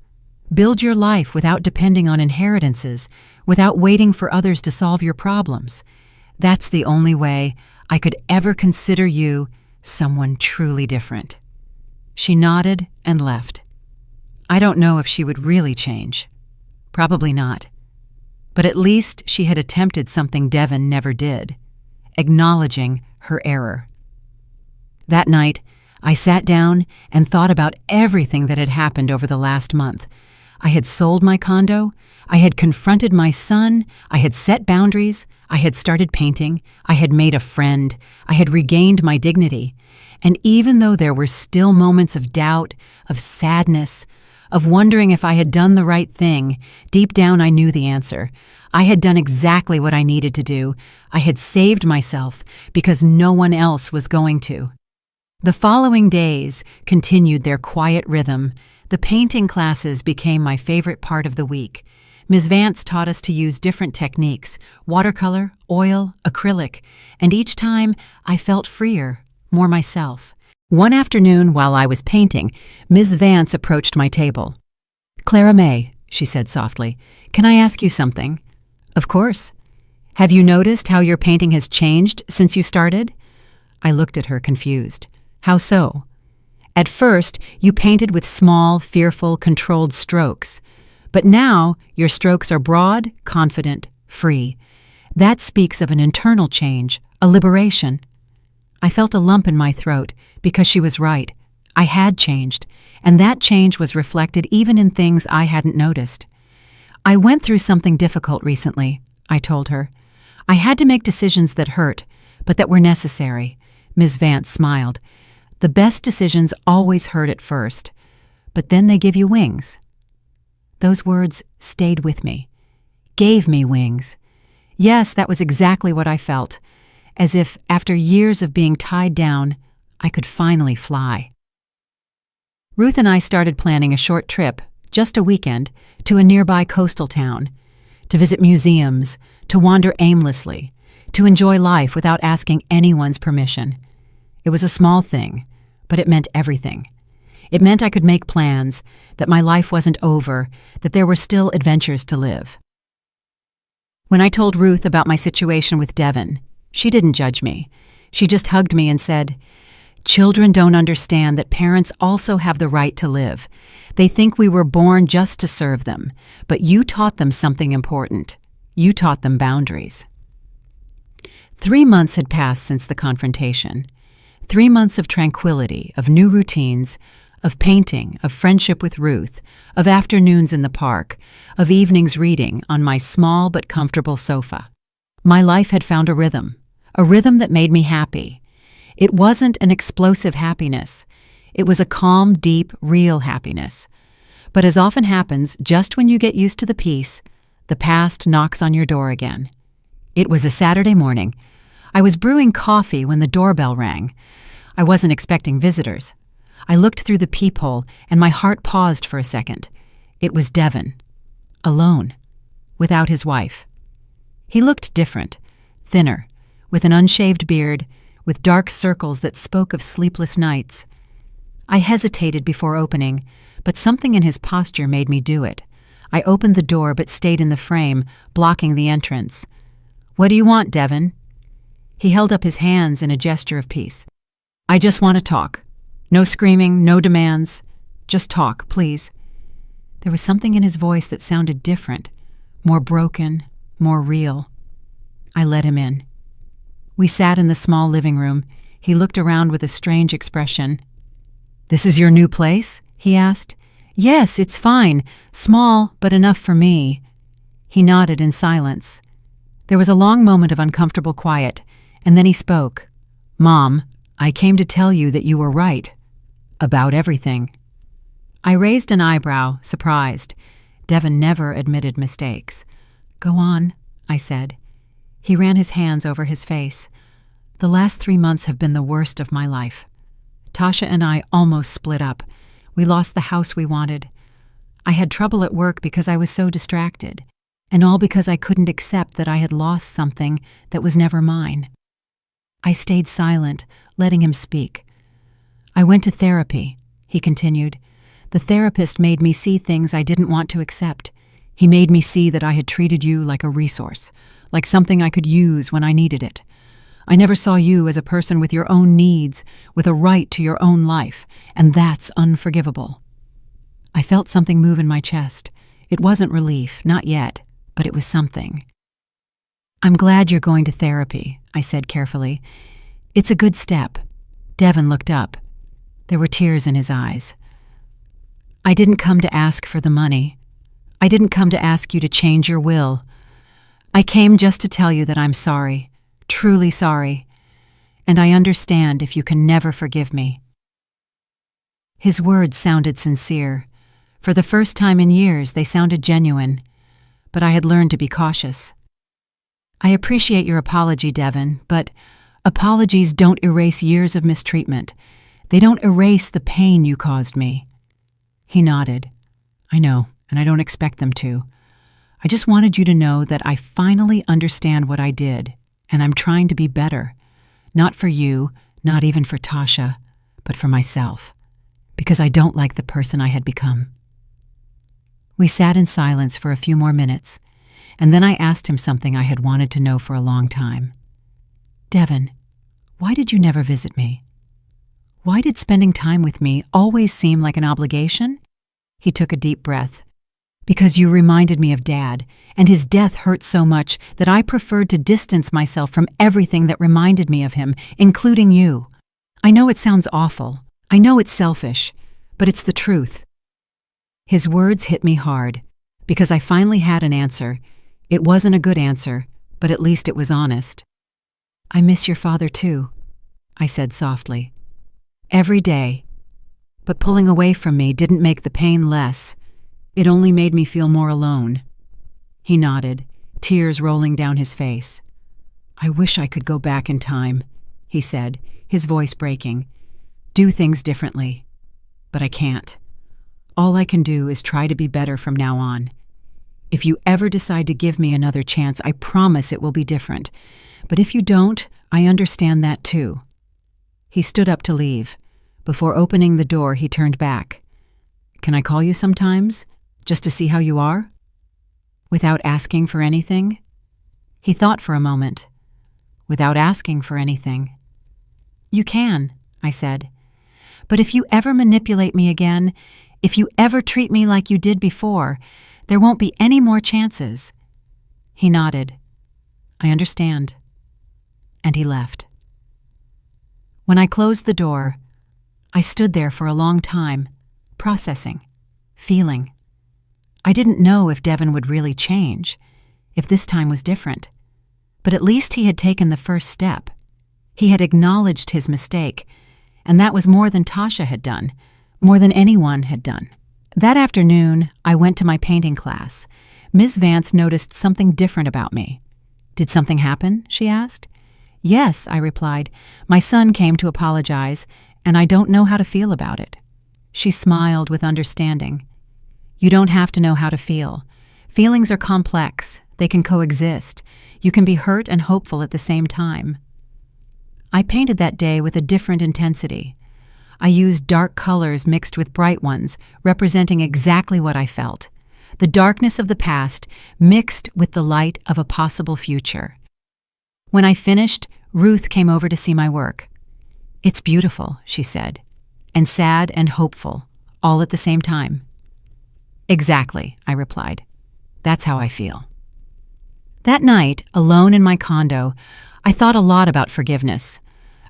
S1: Build your life without depending on inheritances, without waiting for others to solve your problems. That's the only way I could ever consider you someone truly different. She nodded and left. I don't know if she would really change. Probably not. But at least she had attempted something Devin never did, acknowledging her error. That night, I sat down and thought about everything that had happened over the last month. I had sold my condo, I had confronted my son, I had set boundaries, I had started painting, I had made a friend, I had regained my dignity. And even though there were still moments of doubt, of sadness, of wondering if I had done the right thing, deep down I knew the answer. I had done exactly what I needed to do. I had saved myself because no one else was going to. The following days continued their quiet rhythm. The painting classes became my favorite part of the week. Ms. Vance taught us to use different techniques, watercolor, oil, acrylic, and each time I felt freer, more myself. One afternoon while I was painting, Ms. Vance approached my table. Clara May, she said softly, can I ask you something? Of course. Have you noticed how your painting has changed since you started? I looked at her confused. How so? At first, you painted with small, fearful, controlled strokes. But now, your strokes are broad, confident, free. That speaks of an internal change, a liberation. I felt a lump in my throat because she was right. I had changed, and that change was reflected even in things I hadn't noticed. I went through something difficult recently, I told her. I had to make decisions that hurt, but that were necessary. Ms. Vance smiled. The best decisions always hurt at first, but then they give you wings. Those words stayed with me, gave me wings. Yes, that was exactly what I felt, as if after years of being tied down, I could finally fly. Ruth and I started planning a short trip, just a weekend, to a nearby coastal town, to visit museums, to wander aimlessly, to enjoy life without asking anyone's permission. It was a small thing, but it meant everything. It meant I could make plans, that my life wasn't over, that there were still adventures to live. When I told Ruth about my situation with Devin, she didn't judge me. She just hugged me and said, "Children don't understand that parents also have the right to live. They think we were born just to serve them, but you taught them something important. You taught them boundaries." 3 months had passed since the confrontation. 3 months of tranquility, of new routines, of painting, of friendship with Ruth, of afternoons in the park, of evenings reading on my small but comfortable sofa. My life had found a rhythm that made me happy. It wasn't an explosive happiness. It was a calm, deep, real happiness. But as often happens, just when you get used to the peace, the past knocks on your door again. It was a Saturday morning. I was brewing coffee when the doorbell rang. I wasn't expecting visitors. I looked through the peephole, and my heart paused for a second. It was Devin. Alone. Without his wife. He looked different. Thinner. With an unshaved beard. With dark circles that spoke of sleepless nights. I hesitated before opening, but something in his posture made me do it. I opened the door but stayed in the frame, blocking the entrance. "What do you want, Devin?" He held up his hands in a gesture of peace. "I just want to talk. No screaming, no demands. Just talk, please." There was something in his voice that sounded different, more broken, more real. I let him in. We sat in the small living room. He looked around with a strange expression. "This is your new place?" he asked. "Yes, it's fine. Small, but enough for me." He nodded in silence. There was a long moment of uncomfortable quiet, and then he spoke. "Mom, I came to tell you that you were right. About everything." I raised an eyebrow, surprised. Devin never admitted mistakes. "Go on," I said. He ran his hands over his face. "The last 3 months have been the worst of my life. Tasha and I almost split up. We lost the house we wanted. I had trouble at work because I was so distracted, and all because I couldn't accept that I had lost something that was never mine." I stayed silent, letting him speak. "I went to therapy," he continued. "The therapist made me see things I didn't want to accept. He made me see that I had treated you like a resource, like something I could use when I needed it. I never saw you as a person with your own needs, with a right to your own life, and that's unforgivable." I felt something move in my chest. It wasn't relief, not yet, but it was something. "I'm glad you're going to therapy," I said carefully. "It's a good step." Devin looked up. There were tears in his eyes. "I didn't come to ask for the money. I didn't come to ask you to change your will. I came just to tell you that I'm sorry. Truly sorry, and I understand if you can never forgive me." His words sounded sincere. For the first time in years, they sounded genuine, but I had learned to be cautious. "I appreciate your apology, Devin, but apologies don't erase years of mistreatment. They don't erase the pain you caused me." He nodded. "I know, and I don't expect them to. I just wanted you to know that I finally understand what I did. And I'm trying to be better. Not for you, not even for Tasha, but for myself. Because I don't like the person I had become." We sat in silence for a few more minutes, and then I asked him something I had wanted to know for a long time. "Devin, why did you never visit me? Why did spending time with me always seem like an obligation?" He took a deep breath. "Because you reminded me of Dad, and his death hurt so much that I preferred to distance myself from everything that reminded me of him, including you. I know it sounds awful. I know it's selfish, but it's the truth." His words hit me hard, because I finally had an answer. It wasn't a good answer, but at least it was honest. "I miss your father too," I said softly. "Every day. But pulling away from me didn't make the pain less. It only made me feel more alone." He nodded, tears rolling down his face. "I wish I could go back in time," he said, his voice breaking. "Do things differently. But I can't. All I can do is try to be better from now on. If you ever decide to give me another chance, I promise it will be different. But if you don't, I understand that too." He stood up to leave. Before opening the door, he turned back. "Can I call you sometimes? Just to see how you are? Without asking for anything?" He thought for a moment. "Without asking for anything." "You can," I said. "But if you ever manipulate me again, if you ever treat me like you did before, there won't be any more chances." He nodded. "I understand." And he left. When I closed the door, I stood there for a long time, processing, feeling. I didn't know if Devin would really change, if this time was different. But at least he had taken the first step. He had acknowledged his mistake, and that was more than Tasha had done, more than anyone had done. That afternoon, I went to my painting class. Ms. Vance noticed something different about me. "Did something happen?" she asked. "Yes," I replied. "My son came to apologize, and I don't know how to feel about it." She smiled with understanding. "You don't have to know how to feel. Feelings are complex. They can coexist. You can be hurt and hopeful at the same time." I painted that day with a different intensity. I used dark colors mixed with bright ones, representing exactly what I felt. The darkness of the past mixed with the light of a possible future. When I finished, Ruth came over to see my work. "It's beautiful," she said, "and sad and hopeful, all at the same time." "Exactly," I replied. "That's how I feel." That night, alone in my condo, I thought a lot about forgiveness,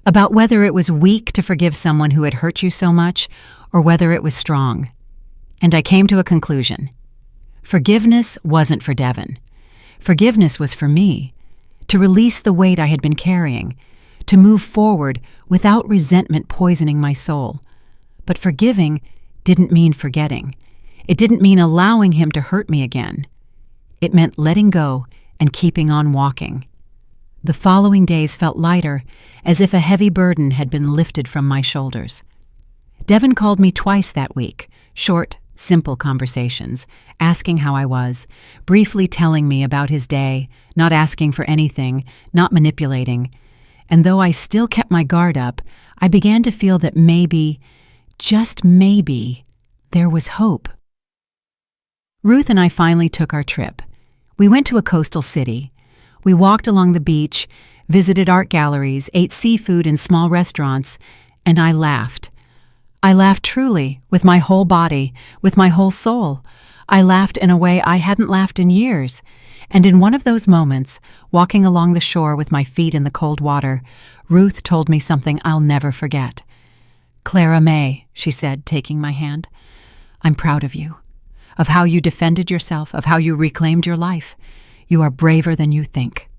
S1: about whether it was weak to forgive someone who had hurt you so much, or whether it was strong. And I came to a conclusion. Forgiveness wasn't for Devin. Forgiveness was for me, to release the weight I had been carrying, to move forward without resentment poisoning my soul. But forgiving didn't mean forgetting. It didn't mean allowing him to hurt me again. It meant letting go and keeping on walking. The following days felt lighter, as if a heavy burden had been lifted from my shoulders. Devin called me twice that week, short, simple conversations, asking how I was, briefly telling me about his day, not asking for anything, not manipulating. And though I still kept my guard up, I began to feel that maybe, just maybe, there was hope. Ruth and I finally took our trip. We went to a coastal city. We walked along the beach, visited art galleries, ate seafood in small restaurants, and I laughed. I laughed truly, with my whole body, with my whole soul. I laughed in a way I hadn't laughed in years. And in one of those moments, walking along the shore with my feet in the cold water, Ruth told me something I'll never forget. "Clara May," she said, taking my hand, "I'm proud of you, of how you defended yourself, of how you reclaimed your life. You are braver than you think."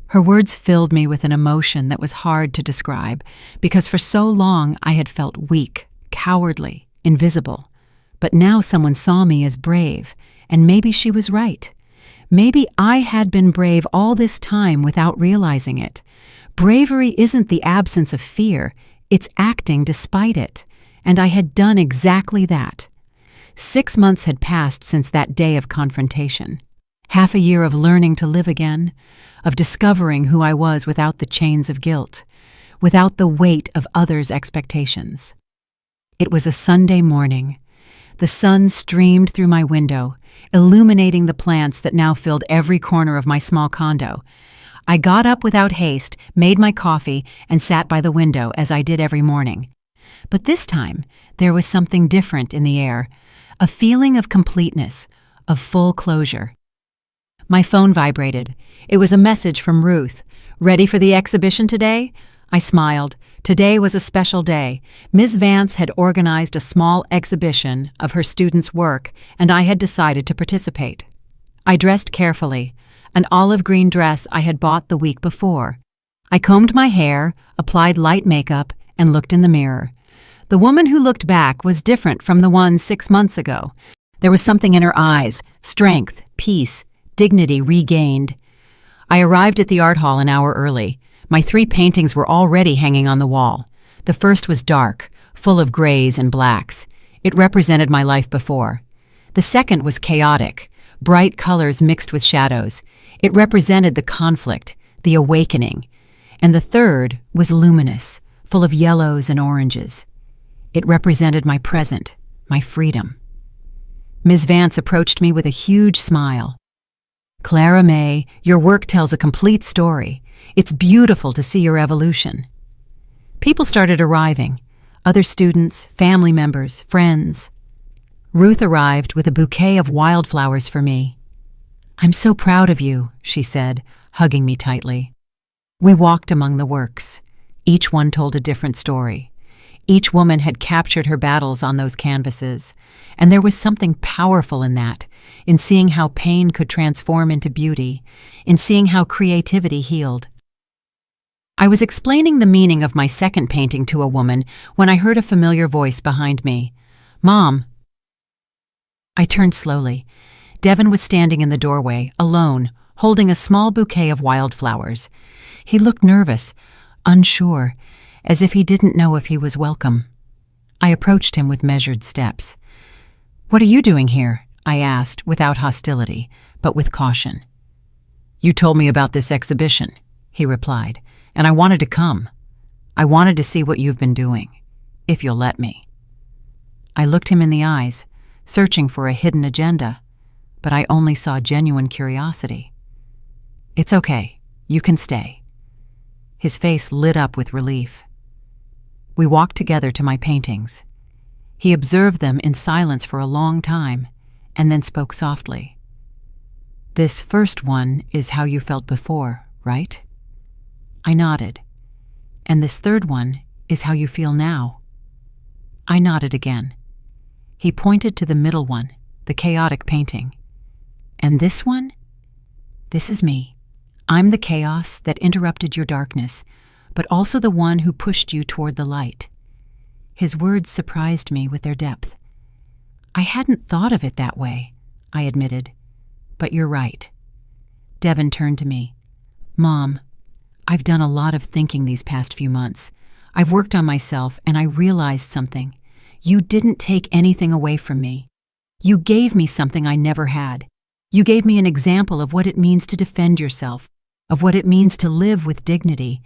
S1: Her words filled me with an emotion that was hard to describe, because for so long I had felt weak, cowardly, invisible. But now someone saw me as brave, and maybe she was right. Maybe I had been brave all this time without realizing it. Bravery isn't the absence of fear, it's acting despite it, and I had done exactly that. 6 months had passed since that day of confrontation. Half a year of learning to live again, of discovering who I was without the chains of guilt, without the weight of others' expectations. It was a Sunday morning. The sun streamed through my window, illuminating the plants that now filled every corner of my small condo. I got up without haste, made my coffee, and sat by the window as I did every morning. But this time, there was something different in the air, a feeling of completeness, of full closure. My phone vibrated. It was a message from Ruth. "Ready for the exhibition today?" I smiled. Today was a special day. Ms. Vance had organized a small exhibition of her students' work, and I had decided to participate. I dressed carefully, an olive green dress I had bought the week before. I combed my hair, applied light makeup, and looked in the mirror. The woman who looked back was different from the one 6 months ago. There was something in her eyes, strength, peace, dignity regained. I arrived at the art hall an hour early. My 3 paintings were already hanging on the wall. The first was dark, full of grays and blacks. It represented my life before. The second was chaotic, bright colors mixed with shadows. It represented the conflict, the awakening. And the third was luminous, full of yellows and oranges. It represented my present, my freedom. Ms. Vance approached me with a huge smile. "Clara May, your work tells a complete story. It's beautiful to see your evolution." People started arriving, other students, family members, friends. Ruth arrived with a bouquet of wildflowers for me. "I'm so proud of you," she said, hugging me tightly. We walked among the works. Each one told a different story. Each woman had captured her battles on those canvases, and there was something powerful in that, in seeing how pain could transform into beauty, in seeing how creativity healed. I was explaining the meaning of my second painting to a woman when I heard a familiar voice behind me. "Mom." I turned slowly. Devin was standing in the doorway, alone, holding a small bouquet of wildflowers. He looked nervous, unsure, as if he didn't know if he was welcome. I approached him with measured steps. "What are you doing here?" I asked, without hostility, but with caution. "You told me about this exhibition," he replied, "and I wanted to come. I wanted to see what you've been doing, if you'll let me." I looked him in the eyes, searching for a hidden agenda, but I only saw genuine curiosity. "It's okay. You can stay." His face lit up with relief. We walked together to my paintings. He observed them in silence for a long time, and then spoke softly. "This first one is how you felt before, right?" I nodded. "And this third one is how you feel now?" I nodded again. He pointed to the middle one, the chaotic painting. "And this one? This is me. I'm the chaos that interrupted your darkness, but also the one who pushed you toward the light." His words surprised me with their depth. "I hadn't thought of it that way," I admitted. "But you're right." Devin turned to me. "Mom, I've done a lot of thinking these past few months. I've worked on myself, and I realized something. You didn't take anything away from me. You gave me something I never had. You gave me an example of what it means to defend yourself, of what it means to live with dignity,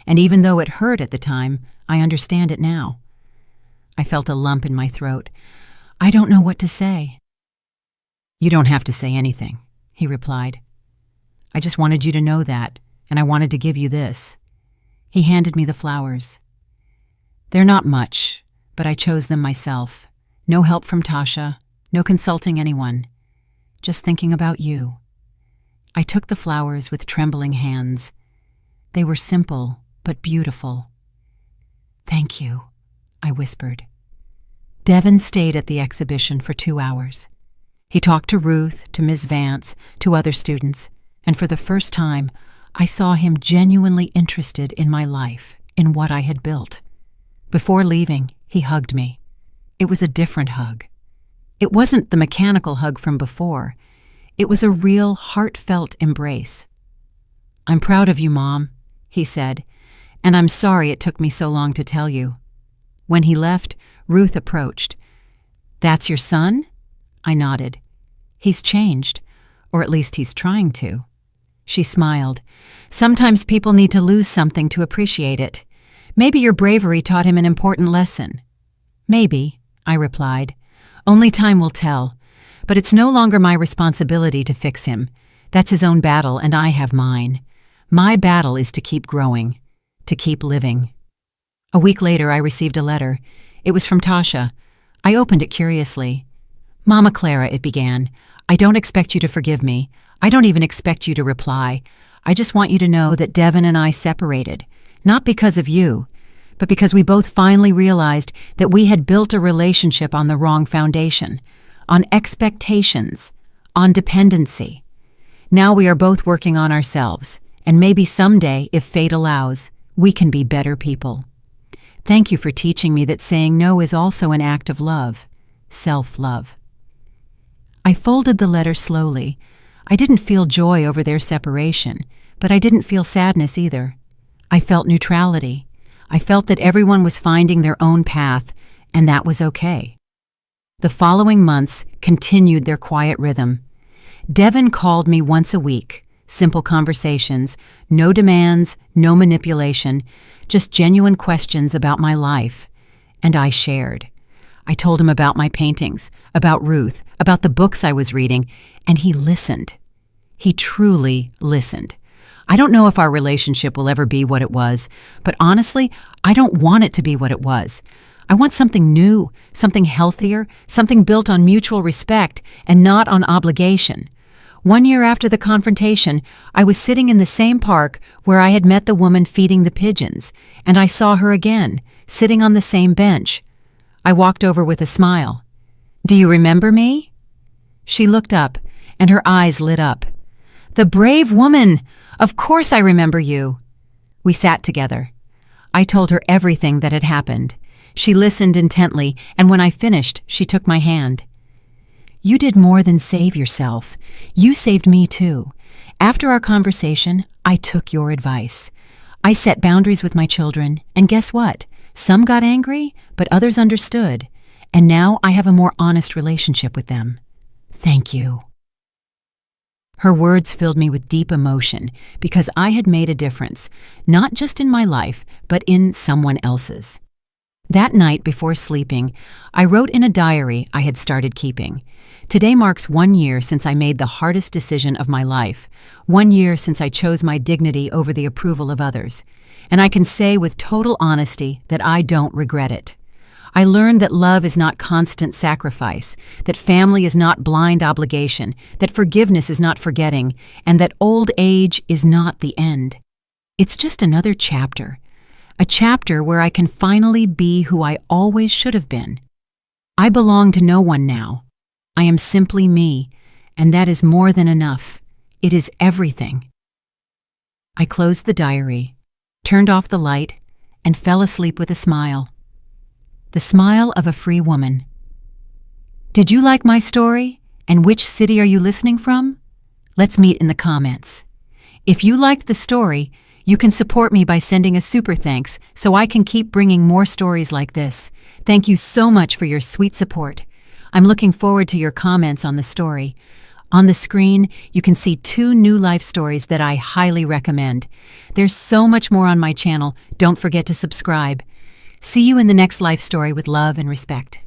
S1: and even though it hurt at the time, I understand it now." I felt a lump in my throat. "I don't know what to say." "You don't have to say anything," he replied. "I just wanted you to know that, and I wanted to give you this." He handed me the flowers. "They're not much, but I chose them myself. No help from Tasha, no consulting anyone. Just thinking about you." I took the flowers with trembling hands. They were simple, but beautiful. "Thank you," I whispered. Devin stayed at the exhibition for 2 hours. He talked to Ruth, to Ms. Vance, to other students, and for the first time, I saw him genuinely interested in my life, in what I had built. Before leaving, he hugged me. It was a different hug. It wasn't the mechanical hug from before. It was a real, heartfelt embrace. "I'm proud of you, Mom," he said, "and I'm sorry it took me so long to tell you." When he left, Ruth approached. "That's your son?" I nodded. "He's changed, or at least he's trying to." She smiled. "Sometimes people need to lose something to appreciate it. Maybe your bravery taught him an important lesson." "Maybe," I replied. "Only time will tell. But it's no longer my responsibility to fix him. That's his own battle, and I have mine. My battle is to keep growing, to keep living." A week later, I received a letter. It was from Tasha. I opened it curiously. "Mama Clara," it began, "I don't expect you to forgive me. I don't even expect you to reply. I just want you to know that Devin and I separated, not because of you, but because we both finally realized that we had built a relationship on the wrong foundation, on expectations, on dependency. Now we are both working on ourselves, and maybe someday, if fate allows, we can be better people. Thank you for teaching me that saying no is also an act of love, self-love." I folded the letter slowly. I didn't feel joy over their separation, but I didn't feel sadness either. I felt neutrality. I felt that everyone was finding their own path, and that was okay. The following months continued their quiet rhythm. Devin called me once a week, simple conversations, no demands, no manipulation, just genuine questions about my life. And I shared. I told him about my paintings, about Ruth, about the books I was reading, and he listened. He truly listened. I don't know if our relationship will ever be what it was, but honestly, I don't want it to be what it was. I want something new, something healthier, something built on mutual respect and not on obligation. 1 year after the confrontation, I was sitting in the same park where I had met the woman feeding the pigeons, and I saw her again, sitting on the same bench. I walked over with a smile. "Do you remember me?" She looked up, and her eyes lit up. "The brave woman! Of course I remember you." We sat together. I told her everything that had happened. She listened intently, and when I finished, she took my hand. "You did more than save yourself. You saved me too. After our conversation, I took your advice. I set boundaries with my children, and guess what? Some got angry, but others understood. And now I have a more honest relationship with them. Thank you." Her words filled me with deep emotion because I had made a difference, not just in my life, but in someone else's. That night before sleeping, I wrote in a diary I had started keeping. Today marks 1 year since I made the hardest decision of my life, 1 year since I chose my dignity over the approval of others. And I can say with total honesty that I don't regret it. I learned that love is not constant sacrifice, that family is not blind obligation, that forgiveness is not forgetting, and that old age is not the end. It's just another chapter. A chapter where I can finally be who I always should have been. I belong to no one now. I am simply me, and that is more than enough. It is everything. I closed the diary, turned off the light, and fell asleep with a smile. The smile of a free woman. Did you like my story? And which city are you listening from? Let's meet in the comments. If you liked the story, you can support me by sending a super thanks so I can keep bringing more stories like this. Thank you so much for your sweet support. I'm looking forward to your comments on the story. On the screen, you can see 2 new life stories that I highly recommend. There's so much more on my channel. Don't forget to subscribe. See you in the next life story with love and respect.